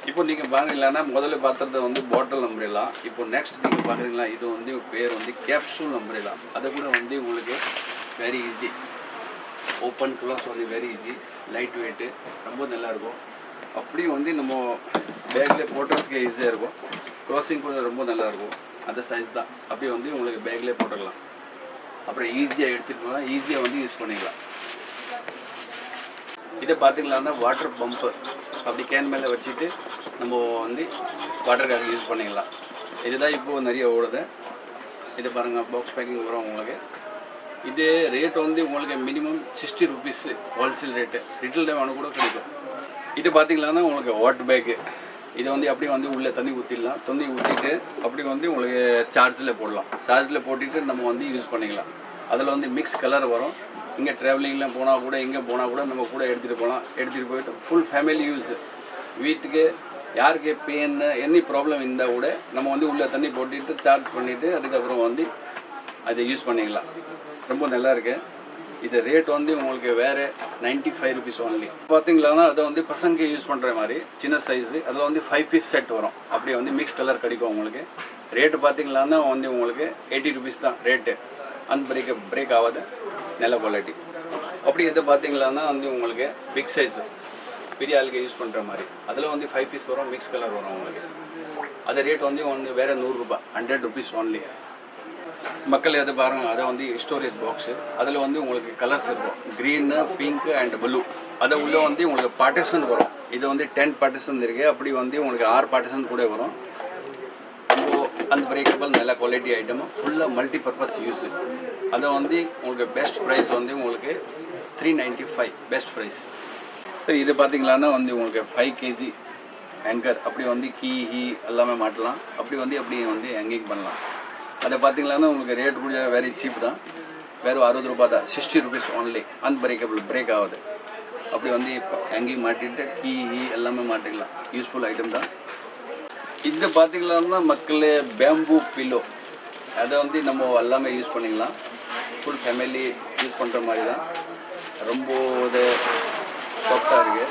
இப்போ நீங்கள் பார்க்குறீங்களான்னா முதல்ல பார்த்தது வந்து பாட்டில் அம்ப்ரேலா. இப்போ நெக்ஸ்ட் நீங்கள் பார்க்குறீங்களா இது வந்து பேர் வந்து கேப்சூல் அம்ப்ரேலா. அதை கூட வந்து உங்களுக்கு வெரி ஈஸி, ஓப்பன் க்ளோஸ் வந்து வெரி ஈஸி, லைட் வெயிட்டு, ரொம்ப நல்லாயிருக்கும். அப்படியே வந்து நம்ம பேக்கில் போட்டுறதுக்கு ஈஸியாக இருக்கும். க்ளோசிங் கூட ரொம்ப நல்லாயிருக்கும். அந்த சைஸ் தான். அப்படியே வந்து உங்களுக்கு பேக்லேயே போட்டுடலாம். அப்புறம் ஈஸியாக எடுத்துகிட்டு போனால் ஈஸியாக வந்து யூஸ் பண்ணிக்கலாம். இதை பார்த்திங்களான்னா வாட்டர் பம்பு அப்படி கேன் மேலே வச்சுட்டு நம்ம வந்து வாட்டருக்காக யூஸ் பண்ணிக்கலாம். இதுதான் இப்போது நிறைய ஓடுது. இது பாருங்கள், பாக்ஸ் பேக்கிங் வரும் உங்களுக்கு. இது ரேட் வந்து உங்களுக்கு minimum 60 rupees wholesale rate. Riddle வேணும் கூட கிடைக்கும். இது பார்த்திங்களான்னா உங்களுக்கு வாட்டர் பேக்கு. இதை வந்து அப்படியே வந்து உள்ளே தண்ணி ஊற்றிடலாம். தண்ணி ஊற்றிட்டு அப்படி வந்து உங்களுக்கு சார்ஜில் போடலாம். சார்ஜில் போட்டுட்டு நம்ம வந்து யூஸ் பண்ணிக்கலாம். அதில் வந்து மிக்ஸ் கலர் வரும். இங்கே ட்ராவலிங்லாம் போனால் கூட எங்கே போனால் கூட நம்ம கூட எடுத்துகிட்டு போகலாம். எடுத்துகிட்டு போயிட்டு ஃபுல் ஃபேமிலி யூஸ். வீட்டுக்கு யாருக்கு பெயின் எனி ப்ராப்ளம் இருந்தால் கூட நம்ம வந்து உள்ளே தண்ணி போட்டுட்டு சார்ஜ் பண்ணிவிட்டு அதுக்கப்புறம் வந்து அதை யூஸ் பண்ணிக்கலாம். ரொம்ப நல்லா இருக்குது. இது ரேட் வந்து உங்களுக்கு வேறு 95 ருபீஸ் ஒன்லி. பார்த்தீங்களான்னா அதை வந்து பசங்க யூஸ் பண்ணுற மாதிரி சின்ன சைஸு. அதில் வந்து 5 பீஸ் செட் வரும். அப்படியே வந்து மிக்ஸ் கலர் கிடைக்கும் உங்களுக்கு. ரேட்டு பார்த்தீங்களான்னா வந்து உங்களுக்கு 80 ருபீஸ் தான் ரேட்டு. பிரேக் ஆகாது, நல்ல குவாலிட்டி. அப்படி எது பார்த்தீங்களான்னா வந்து உங்களுக்கு பிக் சைஸு, பெரிய ஆளுக்கு யூஸ் பண்ணுற மாதிரி. அதில் வந்து 5 பீஸ் வரும், மிக்ஸ் கலர் வரும் உங்களுக்கு. அது ரேட் வந்து வேறு 100 ரூபா, 100 ருபீஸ் ஒன்லி. மக்கள் எதை பாருங்கள், அதை வந்து ஸ்டோரேஜ் பாக்ஸு. அதில் வந்து உங்களுக்கு கலர்ஸ் இருக்கும், க்ரீனு, பிங்க்கு அண்ட் ப்ளூ. அதை உள்ளே வந்து உங்களுக்கு பார்ட்டிஷன் வரும். இது வந்து 10 பார்ட்டிஷன் இருக்குது. அப்படி வந்து உங்களுக்கு 6 பார்ட்டிஷன் கூட வரும். ரொம்ப அன்பிரேக்கபிள் நல்ல குவாலிட்டி ஐட்டமும் ஃபுல்லாக மல்டி பர்பஸ் யூஸு. அதை வந்து உங்களுக்கு பெஸ்ட் ப்ரைஸ் வந்து உங்களுக்கு 395 பெஸ்ட் ப்ரைஸ். சரி, இது பார்த்தீங்களான்னா வந்து உங்களுக்கு 5 kg ஹேங்கர். அப்படி வந்து கீ எல்லாமே மாட்டலாம். அப்படி வந்து ஹேங்கிங் பண்ணலாம். அதை பார்த்தீங்களான்னா உங்களுக்கு ரேட் கூட வெரி சீப் தான். வெறும் 60 ரூபா தான், 60 ருபீஸ் ஒன்லி. அன்பிரேக்கபிள், பிரேக் ஆகுது. அப்படி வந்து ஹேங்கிங் மாட்டிட்டு கீ எல்லாமே மாட்டிக்கலாம். யூஸ்ஃபுல் ஐட்டம் தான். இது பார்த்தீங்களான்னா மக்களே பேம்பூ பில்லோ. அதை வந்து நம்ம எல்லாமே யூஸ் பண்ணிக்கலாம். ஃபுல் ஃபேமிலி யூஸ் பண்ணுற மாதிரி தான். ரொம்ப இது சாஃப்டாக இருக்குது,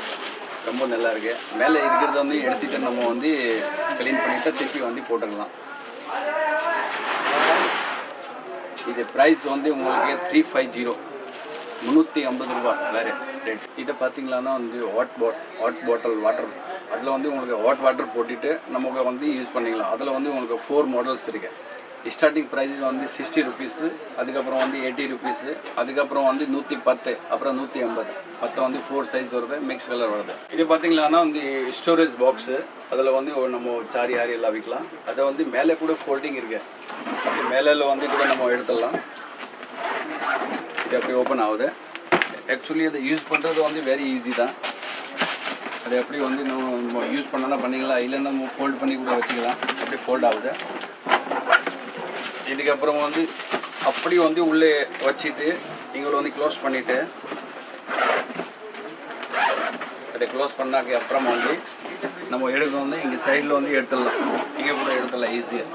ரொம்ப நல்லா இருக்குது. மேலே இருக்கிறத வந்து எடுத்துகிட்டு நம்ம வந்து க்ளீன் பண்ணிவிட்டு திருப்பி வந்து போட்டுக்கலாம். இது ப்ரைஸ் வந்து உங்களுக்கு 350, 350 ரூபா வேறு ரேட். இதை பார்த்தீங்களான்னா வந்து ஹாட் பாட்டில் வாட்டர். அதில் வந்து உங்களுக்கு ஹாட் வாட்டர் போட்டுட்டு நமக்கு வந்து யூஸ் பண்ணிக்கலாம். அதில் வந்து உங்களுக்கு 4 மாடல்ஸ் இருக்குது. ஸ்டார்டிங் ப்ரைஸ் வந்து 60 ருபீஸு, அதுக்கப்புறம் வந்து 80 ருபீஸு, அதுக்கப்புறம் வந்து 110, அப்புறம் 150. மொத்தம் வந்து 4 சைஸ் வருது, மிக்ஸ் கலர் வருது. இது பார்த்தீங்களான்னா வந்து ஸ்டோரேஜ் பாக்ஸு. அதில் வந்து நம்ம சாரி ஆரி எல்லாம் வைக்கலாம். அதை வந்து மேலே கூட ஃபோல்டிங் இருக்குது. அப்படி மேலே வந்து கூட நம்ம எடுத்துடலாம். இது அப்படி ஓப்பன் ஆகுது. ஆக்சுவலி அதை யூஸ் பண்ணுறது வந்து வெரி ஈஸி தான். அதை எப்படி வந்து நம்ம யூஸ் பண்ணனா பண்ணிக்கலாம், இல்லைன்னா நம்ம ஃபோல்ட் பண்ணி கூட வச்சுக்கலாம். அப்படி ஃபோல்ட் ஆகுது. இதுக்கப்புறம் வந்து அப்படி வந்து உள்ளே வச்சுட்டு இங்கே வந்து க்ளோஸ் பண்ணிவிட்டு அதை க்ளோஸ் பண்ணாக்க அப்புறம் வந்து நம்ம எடுக்க வந்து இங்கே சைடில் வந்து எடுத்துடலாம். இங்கே கூட எடுத்துடலாம் ஈஸியாக.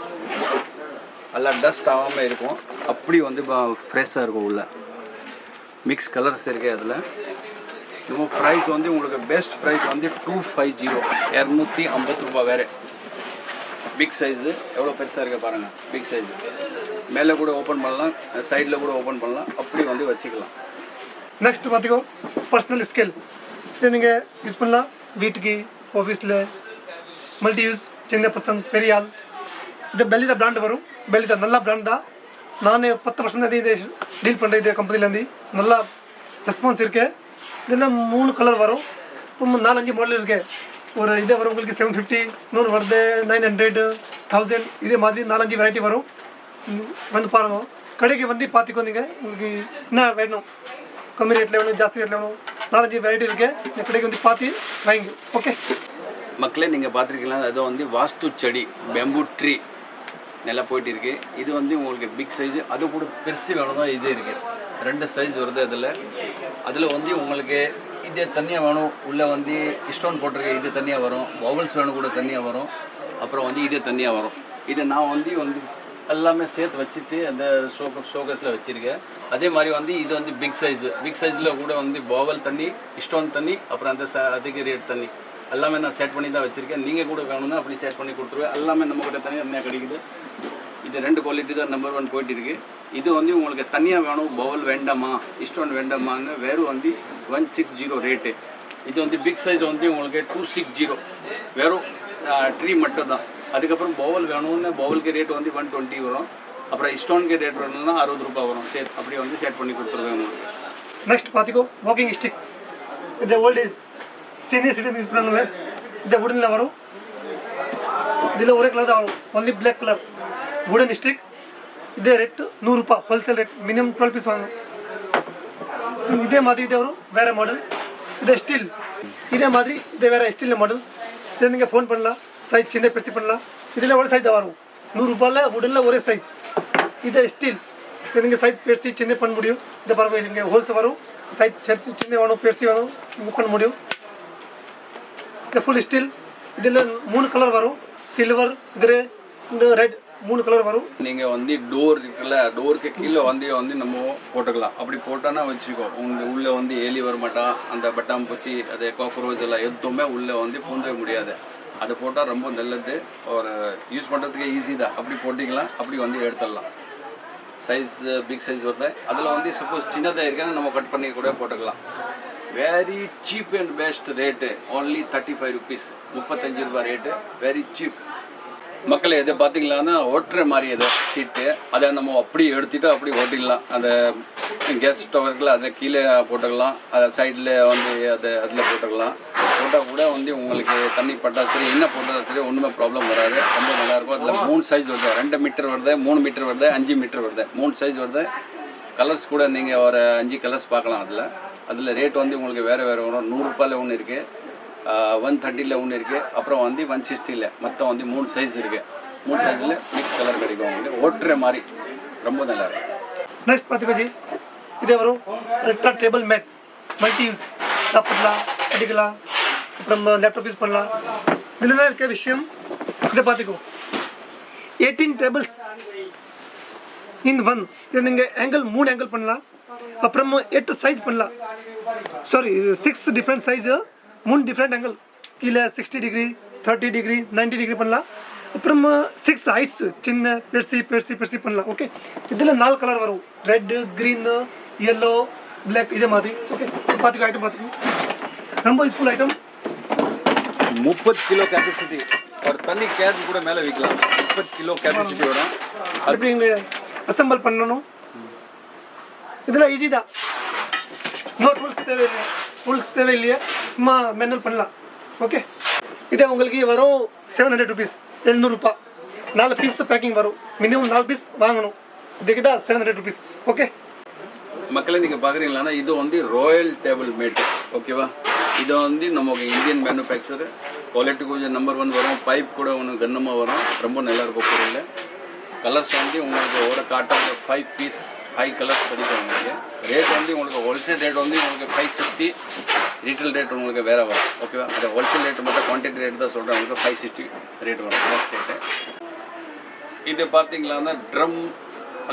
எல்லாம் டஸ்ட் ஆகாமல் இருக்கும். அப்படி வந்து ஃப்ரெஷ்ஷாக இருக்கும். உள்ள மிக்ஸ் கலர்ஸ் இருக்குது. அதில் நம்ம ப்ரைஸ் வந்து உங்களுக்கு பெஸ்ட் ப்ரைஸ் வந்து 250, 250 ரூபா வேறு. பிக் சைஸு எவ்வளோ பெருசாக இருக்க பாருங்கள். பிக் சைஸு மேலே கூட ஓப்பன் பண்ணலாம், சைடில் கூட ஓப்பன் பண்ணலாம். அப்படி வந்து வச்சுக்கலாம். நெக்ஸ்ட் பார்த்துக்கோ பர்சனல் ஸ்கேல். இது நீங்கள் யூஸ் பண்ணலாம் வீட்டுக்கு, ஆஃபீஸில், மல்டி யூஸ், சின்ன பசங்க, பெரிய ஆள். இது பெல்லிதா பிராண்ட் வரும். பெல்லிதா நல்ல பிராண்ட் தான். நானே 10 வருஷம் இது டீல் பண்ணுறேன். இதே கம்பெனிலேருந்து நல்லா ரெஸ்பான்ஸ் இருக்குது. இதில் 3 கலர் வரும். இப்போ 4-5 மாடல் இருக்குது. ஒரு இதே வரும் உங்களுக்கு 750, இன்னொன்று வருது 900, 1000. இதே மாதிரி 4-5 வெரைட்டி வரும். வந்து பாருங்கள், கடைக்கு வந்து பார்த்துக்கோ. நீங்கள் உங்களுக்கு என்ன வேணும், கம்மி ரேட்டில் வேணும், ஜாஸ்தி ரேட்டில் வேணும், 4-5 வெரைட்டி இருக்குது. இந்த கடைக்கு வந்து பார்த்து வாங்கி. ஓகே மக்களே, நீங்கள் பார்த்துருக்கீங்களா, அது வந்து வாஸ்து செடி, பேம்பு ட்ரீ நல்லா போயிட்டு இருக்கு. இது வந்து உங்களுக்கு பிக் சைஸு, அது கூட பெருசு வேணும் தான். இது இருக்குது 2 சைஸ் வருது. அதில் வந்து உங்களுக்கு இதே தனியாக வேணும், உள்ளே வந்து ஸ்டோன் போட்டிருக்க இது தனியாக வரும், பவுல்ஸ் வேணும் கூட தனியாக வரும், அப்புறம் வந்து இதே தனியாக வரும். இது நான் வந்து எல்லாமே சேர்த்து வச்சுட்டு அந்த ஷோகேஸில் வச்சுருக்கேன். அதே மாதிரி வந்து இது வந்து பிக் சைஸில் கூட வந்து பவுல் தண்ணி, ஸ்டோன் தண்ணி, அப்புறம் அந்த அதுக்கு ரேட் தண்ணி எல்லாமே நான் செட் பண்ணி தான் வச்சுருக்கேன். நீங்கள் கூட வேணும்னா அப்படி செட் பண்ணி கொடுத்துருவேன். எல்லாமே நம்ம கிட்ட தனியாக கிடைக்குது. இது 2 குவாலிட்டி தான் நம்பர் 1 போயிட்டு இருக்குது. இது வந்து உங்களுக்கு தனியாக வேணும், பவுல் வேண்டாமா, ஸ்டோன் வேண்டாமான்னு வெறும் வந்து 160 ரேட்டு. இது வந்து பிக் சைஸ் வந்து உங்களுக்கு 260 வெறும் ட்ரீ மட்டும் தான். அதுக்கப்புறம் பவுல் வேணும்னு பவுலுக்கு ரேட் வந்து 120 வரும். அப்புறம் ஸ்டோனுக்கு ரேட் வேணும்னா 60 ரூபாய் வரும். சரி, அப்படியே வந்து செட் பண்ணி கொடுத்துருவேன் உங்களுக்கு. நெக்ஸ்ட் பார்த்துக்கோ வாக்கிங் ஸ்டிக். இது old age senior citizen use பண்ணாங்களே, இந்த வுடனில் வரும். இதில் ஒரே கலர் தான் வரும், only black colour wooden stick. இதே ரேட்டு 100 ரூபாய் ஹோல்சேல் ரேட். மினிமம் 12 பீஸ் வாங்க. இதே மாதிரி இதே வரும் வேறு மாடல். இதே ஸ்டீல். இதே மாதிரி இதே வேறு ஸ்டீல் மாடல். இதை நீங்கள் ஃபோன் பண்ணலாம், சைஸ் சின்ன பெருசு பண்ணலாம். இதில் ஒரு சைஸ் தான் வரும். 100 ரூபாயில் வுடனில் ஒரே சைஸ். இதே ஸ்டீல். இதை நீங்கள் சைஸ் பெருசு சின்ன பண்ண முடியும். இந்த பரவாயில்ல, இங்கே ஹோல்சேல் வரும். சைஸ் சின்ன வேணும், பெருசு வேணும், இங்கே பண்ண முடியும். இது ஃபுல் ஸ்டீல். இதில் 3 கலர் வரும், சில்வர், கிரே, ரெட், 3 கலர் வரும். நீங்கள் வந்து டோர் இருக்குல்ல, டோருக்கு கீழே வந்து நம்ம போட்டுக்கலாம். அப்படி போட்டோன்னா வச்சுக்கோ, உங்கள் உள்ளே வந்து ஏலி வரமாட்டா, அந்த பட்டாம்பூச்சி, அது காக்ரோச் எல்லாம் எதுவுமே உள்ளே வந்து பூந்தவே முடியாது. அது போட்டால் ரொம்ப நல்லது. ஒரு யூஸ் பண்ணுறதுக்கு ஈஸி தான். அப்படி போட்டிக்கலாம், அப்படி வந்து எடுத்துடலாம். சைஸ் பிக் சைஸ் வருது. அதில் வந்து சப்போஸ் சின்னதாக இருக்குன்னா நம்ம கட் பண்ணி கூட போட்டுக்கலாம். Very cheap and best rate, only 35 rupees, 35 ரூபாய் ரேட்டு, வெரி சீப். மக்கள் எதை பார்த்தீங்களான்னா ஓட்டுற மாதிரி எதை சீட்டு, அதை நம்ம அப்படி எடுத்துகிட்டு அப்படி ஓட்டிடலாம். அந்த கேஸ் ஸ்டவ் இருக்குல்ல, அதை கீழே போட்டுக்கலாம். அதை சைடில் வந்து அதில் போட்டுக்கலாம். போட்டால் கூட வந்து உங்களுக்கு தண்ணி பட்டால் சரி, என்ன போட்டால் சரி, ஒன்றுமே ப்ராப்ளம் வராது. ரொம்ப நல்லாயிருக்கும். அதில் 3 சைஸ் வருது, 2 மீட்டர் வருது, 3 மீட்டர் வருது, 5 மீட்டர் வருது, 3 சைஸ் வருது. கலர்ஸ் கூட நீங்கள் ஒரு 5 கலர்ஸ் பார்க்கலாம். அதில் ரேட் வந்து உங்களுக்கு வேறு வரும். 100 ரூபாயில் ஒன்று இருக்குது, 130 ஒன்று இருக்குது, அப்புறம் வந்து 160 மொத்தம் வந்து 3 சைஸ் இருக்குது. 3 சைஸில் மிக்ஸ் கலர் கிடைக்கும் உங்களுக்கு. ஓட்டுற மாதிரி ரொம்ப நல்லா இருக்கும். நெக்ஸ்ட் பார்த்துக்கோஜி, இதே வரும் ultra table mat. Multi use, சாப்பிடலாம், அடிக்கலாம், அப்புறம் லேப்டாப் யூஸ் பண்ணலாம். இதில் தான் இருக்க விஷயம். இதை பார்த்துக்கோ, 18 டேபிள்ஸ் இன் 1. இதை நீங்கள் ஆங்கிள் 3 ஆங்கிள் பண்ணலாம். அப்புறம் 8 சைஸ் பண்ணலாம். Sorry, 6 different size, 3 different angle. கீழே 60 டிகிரி, 30 டிகிரி, 90 டிகிரி பண்ணலாம். அப்புறம் 6 ஹைட்ஸ், சின்ன பெருசு பண்ணலாம். ஓகே, இதில் 4 கலர் வரும், ரெட், க்ரீன், yellow, பிளாக், இதே மாதிரி. ஓகே, பார்த்துக்கோ, ஐட்டம் பார்த்துக்கோ, ரொம்ப யூஸ்ஃபுல் ஐட்டம். 30 கிலோ கேப்பசிட்டி. ஒரு தண்ணி கேன் கூட மேலே வைக்கலாம். 30 கிலோ கேப்பசிட்டி வரும். அப்படி நீங்கள் அசம்பிள் பண்ணணும். இதெல்லாம் ஈஸி தான். நோ டூல்ஸ் தேவையில்லையே, சும்மா மேனுவல் பண்ணலாம். ஓகே, இதே உங்களுக்கு வரும் 700 ருபீஸ், 700 ரூபாய். 4 பீஸ் பேக்கிங் வரும். மினிமம் 4 பீஸ் வாங்கணும். இதுக்கு தான் 700 ருபீஸ். ஓகே மக்களை, நீங்கள் பார்க்குறீங்களான்னா இது வந்து ராயல் டேபிள் மேட்டு. ஓகேவா, இது வந்து நமக்கு இந்தியன் மேனுஃபேக்சரு. குவாலிட்டி கொஞ்சம் நம்பர் 1 வரும். பைப் கூட ஒன்று கன்னமாக வரும். ரொம்ப நல்லாயிருக்கும் பொருள். கலர்ஸ் வந்து உங்களுக்கு ஒரு காட்டன் 5 பீஸ் 5 கலர்ஸ் கிடைக்கும் உங்களுக்கு. ரேட் வந்து உங்களுக்கு ஹோல்சேல் ரேட் வந்து உங்களுக்கு 560, ரீட்டெயில் ரேட் உங்களுக்கு வேறு வரும். ஓகேவா, அந்த ஹோல்சேல் ரேட் மட்டும் குவான்டிட்டி ரேட் தான் சொல்கிறேன். உங்களுக்கு 560 ரேட் வரும் நெக்ஸ்ட் ரேட்டு. இது பார்த்தீங்களான்னா ட்ரம்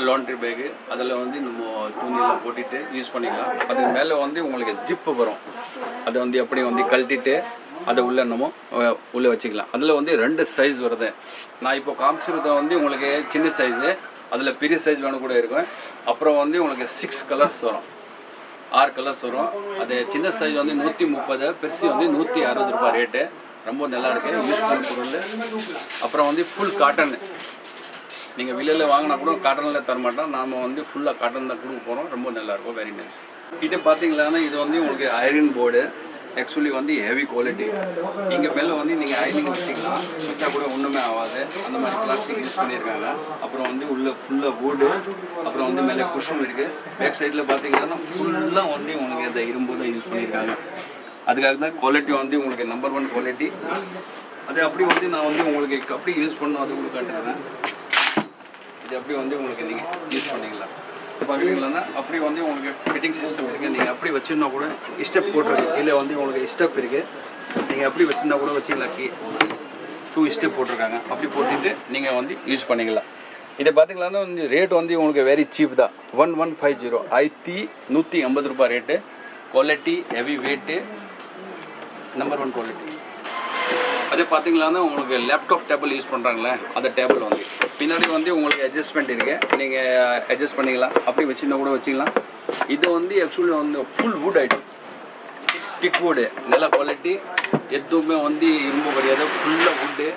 லாண்ட்ரி பேகு. அதில் வந்து நம்ம துணியெல்லாம் போட்டுட்டு யூஸ் பண்ணிக்கலாம். அதுக்கு மேலே வந்து உங்களுக்கு ஜிப்பு வரும். அதை வந்து எப்படி வந்து கழட்டிட்டு அதை உள்ளே நம்ம உள்ளே வச்சுக்கலாம். அதில் வந்து 2 சைஸ் வருது. நான் இப்போ காமிச்சிருந்த வந்து உங்களுக்கு சின்ன சைஸு, அதில் பெரிய சைஸ் வேணும் கூட இருக்கும். அப்புறம் வந்து உங்களுக்கு 6 கலர்ஸ் வரும். 6 கலர்ஸ் வரும். அது சின்ன சைஸ் வந்து 130, பெருசு வந்து 160 ரூபாய் ரேட்டு. ரொம்ப நல்லா இருக்கு, யூஸ்ஃபுல் பொருள். அப்புறம் வந்து ஃபுல் காட்டன், நீங்கள் வெளியில் வாங்கினா கூட காட்டனில் தரமாட்டோம், நாம் வந்து ஃபுல்லாக காட்டன் தான் கொடுக்க போகிறோம். ரொம்ப நல்லாயிருக்கும், வெரி நைஸ். இது பார்த்தீங்களான்னா இது வந்து உங்களுக்கு ஐரன் போர்டு. ஆக்சுவலி வந்து ஹெவி குவாலிட்டி. இங்கே மேலே வந்து நீங்கள் ஐரனிங் வச்சிக்கலாம், வச்சா கூட ஒன்றுமே ஆகாது. அந்த மாதிரி பிளாஸ்டிக் யூஸ் பண்ணியிருக்காங்க. அப்புறம் வந்து உள்ள ஃபுல்லாக வுட்டு, அப்புறம் வந்து மேலே குஷன் இருக்குது. பேக் சைடில் பார்த்தீங்கன்னா ஃபுல்லாக வந்து உங்களுக்கு இந்த இரும்பு தான் யூஸ் பண்ணியிருக்காங்க. அதுக்காக தான் குவாலிட்டி வந்து உங்களுக்கு நம்பர் 1 குவாலிட்டி. அது அப்படி வந்து நான் வந்து உங்களுக்கு அப்படி யூஸ் பண்ணணும், அது உங்களுக்கு காட்டுறேன். இது அப்படி வந்து உங்களுக்கு நீங்கள் யூஸ் பண்ணிக்கலாம். பார்க்குறீங்களா, அப்படி வந்து உங்களுக்கு ஃபிட்டிங் சிஸ்டம் இருக்குது. நீங்கள் அப்படி வச்சுருந்தா கூட ஸ்டெப் போட்டிருக்கு, இல்லை வந்து உங்களுக்கு ஸ்டெப் இருக்குது. நீங்கள் அப்படி வச்சுருந்தா கூட வச்சுக்கலாம். 2 ஸ்டெப் போட்டிருக்காங்க, அப்படி போட்டுட்டு நீங்கள் வந்து யூஸ் பண்ணிக்கலாம். இதை பார்த்தீங்கன்னா வந்து ரேட் வந்து உங்களுக்கு வெரி சீப் தான். 1150, 1150 ரூபாய் rate. Quality heavy weight, number 1 quality. அதே பார்த்தீங்களான்னா உங்களுக்கு லேப்டாப் டேபிள் யூஸ் பண்ணுறாங்களே, அந்த டேபிள் வந்து பின்னாடி வந்து உங்களுக்கு அட்ஜஸ்ட்மெண்ட் இருக்குது, நீங்கள் அட்ஜஸ்ட் பண்ணிக்கலாம். அப்படி வச்சுருந்தா கூட வச்சுக்கலாம். இது வந்து ஆக்சுவலி வந்து full wood item, thick wood, நல்ல குவாலிட்டி. எதுவுமே வந்து இரும்பு கிடையாது, ஃபுல்லாக வுட்டு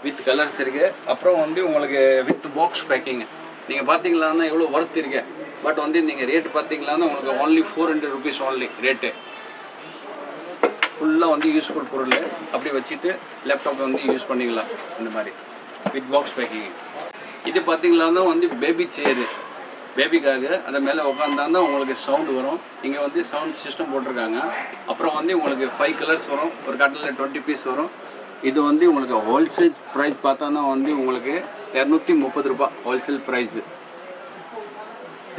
வித் கலர்ஸ் இருக்குது. அப்புறம் வந்து உங்களுக்கு வித் பாக்ஸ் பேக்கிங். நீங்கள் பார்த்தீங்களான்னா எவ்வளோ ஒர்த் இருக்கு. பட் வந்து நீங்கள் ரேட்டு பார்த்தீங்களான்னா உங்களுக்கு ஓன்லி 400 ருபீஸ் ஓன்லி ரேட்டு. ஃபுல்லாக வந்து யூஸ்ஃபுல் பொருள். அப்படி வச்சுட்டு லேப்டாப் வந்து யூஸ் பண்ணிக்கலாம் இந்த மாதிரி வித் பாக்ஸ் பேக்கிங். இது பார்த்தீங்களான்னா வந்து பேபி சேரு, பேபிக்காக அந்த மேலே உட்காந்தாதான் உங்களுக்கு சவுண்டு வரும். இங்கே வந்து சவுண்ட் சிஸ்டம் போட்டிருக்காங்க. அப்புறம் வந்து உங்களுக்கு 5 கலர்ஸ் வரும். ஒரு காட்டில் 20 பீஸ் வரும். இது வந்து உங்களுக்கு ஹோல்சேல் ப்ரைஸ் பார்த்தோன்னா வந்து உங்களுக்கு 230 ரூபாய் ஹோல்சேல் ப்ரைஸு.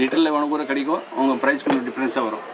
லிட்டரில் வேணும் கூட கிடைக்கும், உங்கள் ப்ரைஸ் கொஞ்சம் டிஃப்ரென்ஸாக வரும்.